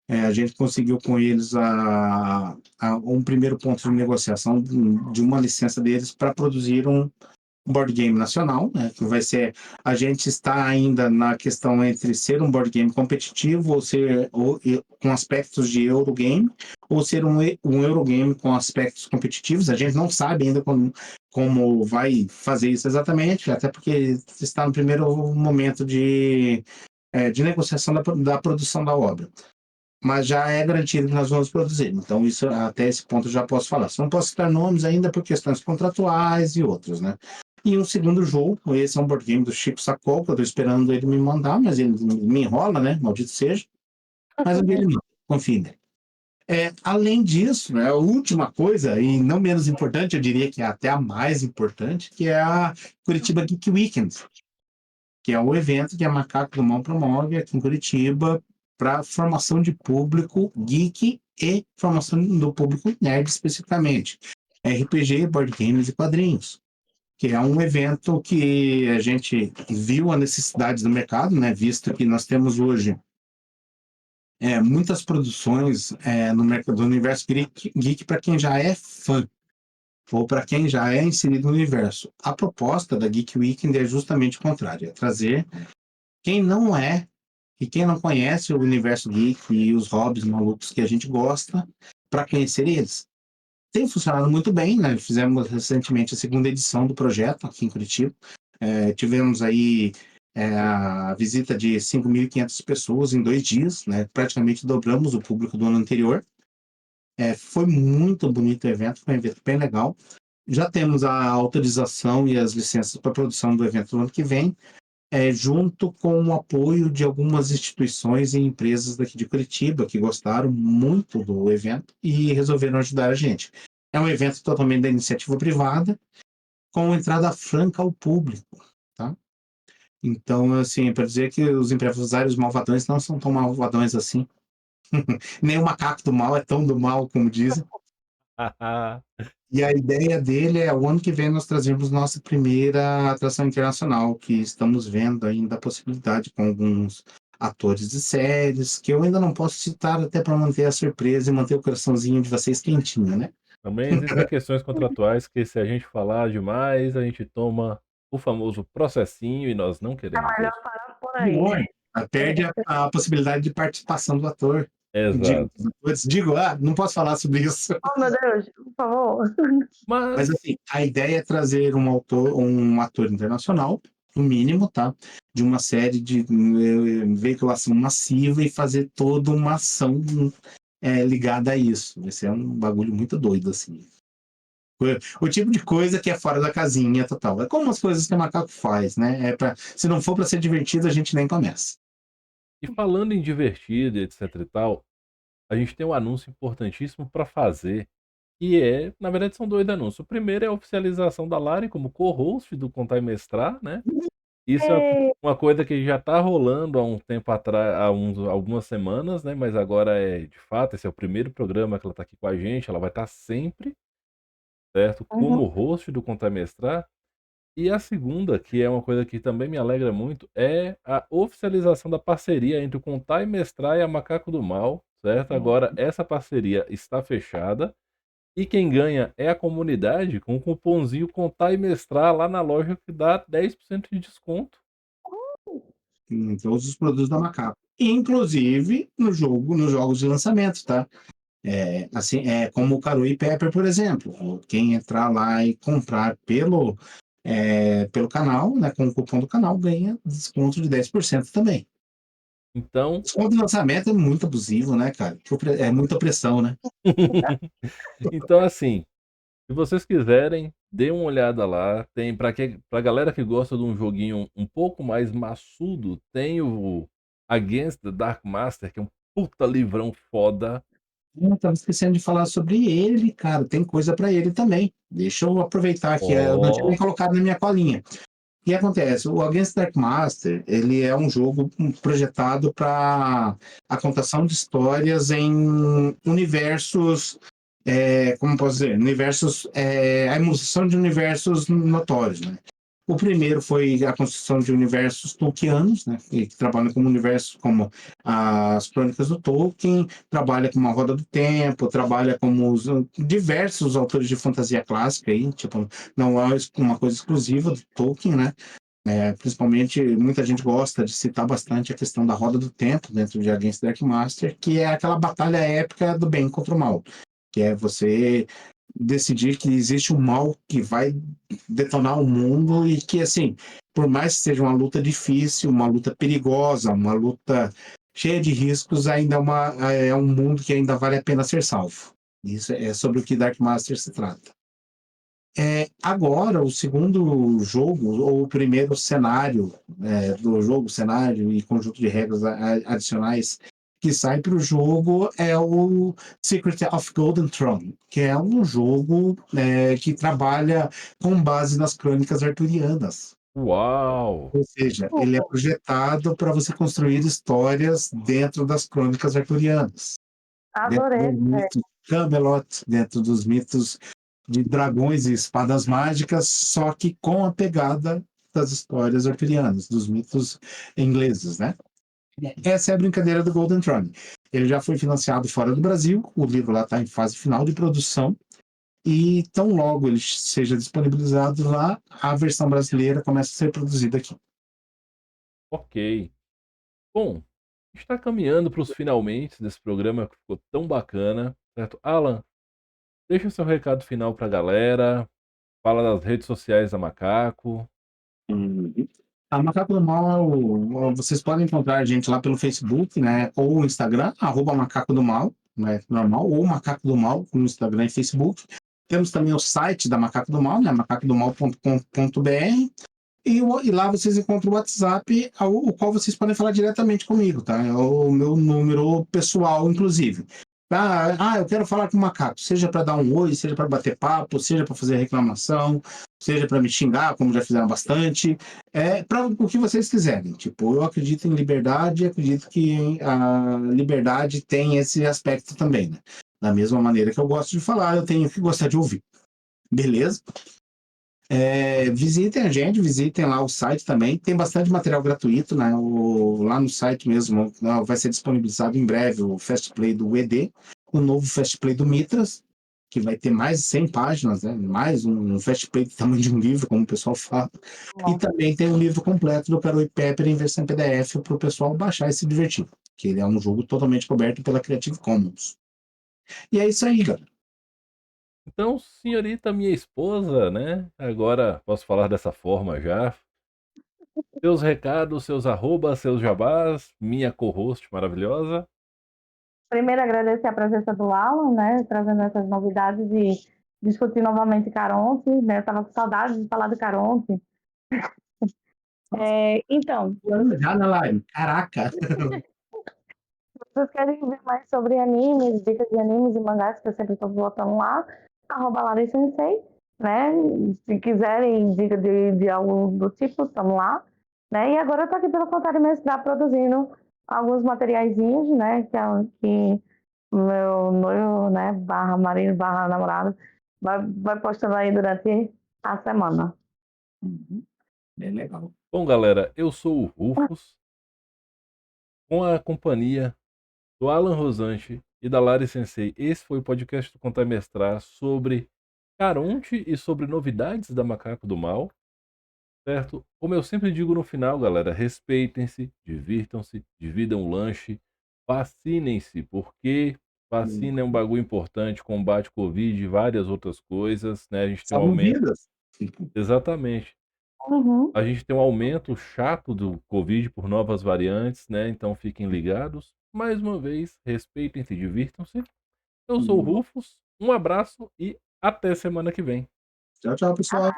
A gente conseguiu com eles um primeiro ponto de negociação de uma licença deles para produzir board game nacional, né, que vai ser, a gente está ainda na questão entre ser um board game competitivo ou ser com aspectos de Eurogame, ou ser um Eurogame com aspectos competitivos. A gente não sabe ainda como vai fazer isso exatamente, até porque está no primeiro momento de negociação da produção da obra. Mas já é garantido que nós vamos produzir. Então, isso até esse ponto eu já posso falar. Só não posso citar nomes ainda por questões contratuais e outros, né? E um segundo jogo, esse é um board game do Chico Sacol, que eu estou esperando ele me mandar, mas ele me enrola, né? Maldito seja. Mas ele manda, confia nele. Além disso, né, a última coisa, e não menos importante, eu diria que é até a mais importante, que é a Curitiba Geek Weekend, que é o evento que a Macaco do Mal promove aqui em Curitiba para formação de público geek e formação do público nerd especificamente. RPG, board games e quadrinhos, que é um evento que a gente viu a necessidade do mercado, né, visto que nós temos hoje muitas produções no mercado do universo geek para quem já é fã ou para quem já é inserido no universo. A proposta da Geek Weekend é justamente o contrário, é trazer quem não é e quem não conhece o universo geek e os hobbies malucos que a gente gosta para conhecer eles. Tem funcionado muito bem, né? Fizemos recentemente a segunda edição do projeto aqui em Curitiba. Tivemos aí a visita de 5.500 pessoas em 2 dias, né? Praticamente dobramos o público do ano anterior. Foi muito bonito o evento, foi um evento bem legal. Já temos a autorização e as licenças para a produção do evento no ano que vem, junto com o apoio de algumas instituições e empresas daqui de Curitiba que gostaram muito do evento e resolveram ajudar a gente. É um evento totalmente da iniciativa privada, com entrada franca ao público, tá? Então, assim, para dizer que os empresários malvadões não são tão malvadões assim. Nem o macaco do mal é tão do mal como dizem. E a ideia dele é o ano que vem nós trazemos nossa primeira atração internacional, que estamos vendo ainda a possibilidade com alguns atores de séries, que eu ainda não posso citar até para manter a surpresa e manter o coraçãozinho de vocês quentinho, né? Também existem questões contratuais que se a gente falar demais, a gente toma o famoso processinho e nós não É queremos melhor isso. parar por aí. Perde a possibilidade de participação do ator. Digo, Exato. não posso falar sobre isso. Oh, meu Deus, por favor. Mas Mas assim, a ideia é trazer um ator internacional, no mínimo, tá? De uma série de veiculação massiva e fazer toda uma ação ligada a isso. Vai ser um bagulho muito doido, assim. O tipo de coisa que é fora da casinha total. É como as coisas que o macaco faz, né? Se não for para ser divertido, a gente nem começa. e falando em divertido e etc e tal, a gente tem um anúncio importantíssimo para fazer, que na verdade são 2 anúncios. O primeiro é a oficialização da Lari como co-host do Contar e Mestrar, né. Isso é É, uma coisa que já tá rolando há um tempo atrás, algumas semanas, né, mas agora de fato, esse é o primeiro programa que ela tá aqui com a gente, ela vai estar sempre, certo, como uhum. host do Contar e Mestrar. E a segunda, que é uma coisa que também me alegra muito, é a oficialização da parceria entre o Contar e Mestrar e a Macaco do Mal, certo? Agora essa parceria está fechada e quem ganha é a comunidade com o cupomzinho Contar e Mestrar lá na loja que dá 10% de desconto. Em todos os produtos da Macaco. Inclusive nos jogos de lançamento, tá? Assim, como o Caru e Pepper, por exemplo. Quem entrar lá e comprar pelo canal, né, com o cupom do canal, ganha desconto de 10% também. Então, Desconto de lançamento é muito abusivo, né, cara? É muita pressão, né? então assim, se vocês quiserem, dê uma olhada lá. Tem pra galera que gosta de um joguinho um pouco mais maçudo, tem o Against the Dark Master, que é um puta livrão foda. Eu tava esquecendo de falar sobre ele, cara. Tem coisa para ele também. Deixa eu aproveitar que eu não tinha nem Ó, colocado na minha colinha. O que acontece? O Against Dark Master, ele é um jogo projetado para a contação de histórias em universos, como posso dizer, universos, a emulação de universos notórios, né? O primeiro foi a construção de universos tolkianos, né, que trabalham como universo, como as Crônicas do Tolkien, trabalha com uma Roda do Tempo, trabalha como diversos autores de fantasia clássica, aí, tipo, não é uma coisa exclusiva do Tolkien, né? Principalmente, muita gente gosta de citar bastante a questão da Roda do Tempo dentro de Against Dark Master, que é aquela batalha épica do bem contra o mal, que é você decidir que existe um mal que vai detonar o mundo e que, assim, por mais que seja uma luta difícil, uma luta perigosa, uma luta cheia de riscos, ainda é um mundo que ainda vale a pena ser salvo. Isso é sobre o que Dark Master se trata. Agora, o segundo jogo, ou o primeiro cenário do jogo, cenário e conjunto de regras adicionais que sai para o jogo é o Secret of Golden Throne, que é um jogo que trabalha com base nas crônicas arturianas. Uau! Ou seja, ele é projetado para você construir histórias dentro das crônicas arturianas, dentro Adorei, dos mitos de Camelot, dentro dos mitos de dragões e espadas mágicas, só que com a pegada das histórias arturianas, dos mitos ingleses, né? Essa é a brincadeira do Golden Throne. Ele já foi financiado fora do Brasil, o livro lá está em fase final de produção, e tão logo ele seja disponibilizado lá, a versão brasileira começa a ser produzida aqui. Ok. Bom, a gente está caminhando para os finalmente desse programa que ficou tão bacana, certo? Alan, deixa o seu recado final para a galera, fala das redes sociais da Macaco. Uhum. A Macaco do Mal, vocês podem encontrar a gente lá pelo Facebook, né, ou Instagram, @Macaco do Mal, né, normal, ou Macaco do Mal no Instagram e Facebook. Temos também o site da Macaco do Mal, né, macacodomal.com.br, e lá vocês encontram o WhatsApp, o qual vocês podem falar diretamente comigo, tá? É o meu número pessoal, inclusive. Eu quero falar com o macaco, seja para dar um oi, seja para bater papo, seja para fazer reclamação, seja para me xingar, como já fizeram bastante, para o que vocês quiserem. Tipo, eu acredito em liberdade, acredito que a liberdade tem esse aspecto também, né? Da mesma maneira que eu gosto de falar, eu tenho que gostar de ouvir. Beleza? Visitem a gente, visitem lá o site também. Tem bastante material gratuito, né? Lá no site mesmo vai ser disponibilizado em breve o Fast Play do ED, o novo Fast Play do Mitras, que vai ter mais de 100 páginas, né? Mais um Fast Play do tamanho de um livro, como o pessoal fala. E também tem o livro completo do Caro e Pepper em versão PDF para o pessoal baixar e se divertir, que ele é um jogo totalmente coberto pela Creative Commons. E é isso aí, galera. Então, senhorita, minha esposa, né? Agora posso falar dessa forma já. Seus recados, seus arrobas, seus jabás, minha co-host maravilhosa. Primeiro, agradecer a presença do Alan, né, trazendo essas novidades e discutir novamente Caronte, né, estava com saudade de falar do Caronte. Então, Já na live, caraca! se vocês querem ver mais sobre animes, dicas de animes e mangás, que eu sempre estou botando lá, @LariSensei, né, se quiserem dica de algo do tipo, estamos lá, né, e agora eu estou aqui pelo Contrário Mestrar produzindo alguns materiaizinhos, né, que o meu noivo, né, barra marido, barra namorado, vai postando aí durante a semana. Uhum. Bem legal. Bom, galera, eu sou o Rufus, com a companhia do Alan Rosante e da Lari Sensei. Esse foi o podcast do Contar e Mestrar sobre Caronte e sobre novidades da Macaco do Mal, certo? Como eu sempre digo no final, galera, respeitem-se, divirtam-se, dividam o lanche, vacinem-se, porque vacina é um bagulho importante, combate Covid e várias outras coisas, né? A gente tem um Salvam aumento. vidas. Exatamente. Uhum. A gente tem um aumento chato do Covid por novas variantes, né? Então fiquem ligados. Mais uma vez, respeitem-se, divirtam-se. Eu sou o Rufus, um abraço e até semana que vem. Tchau, tchau, pessoal. É.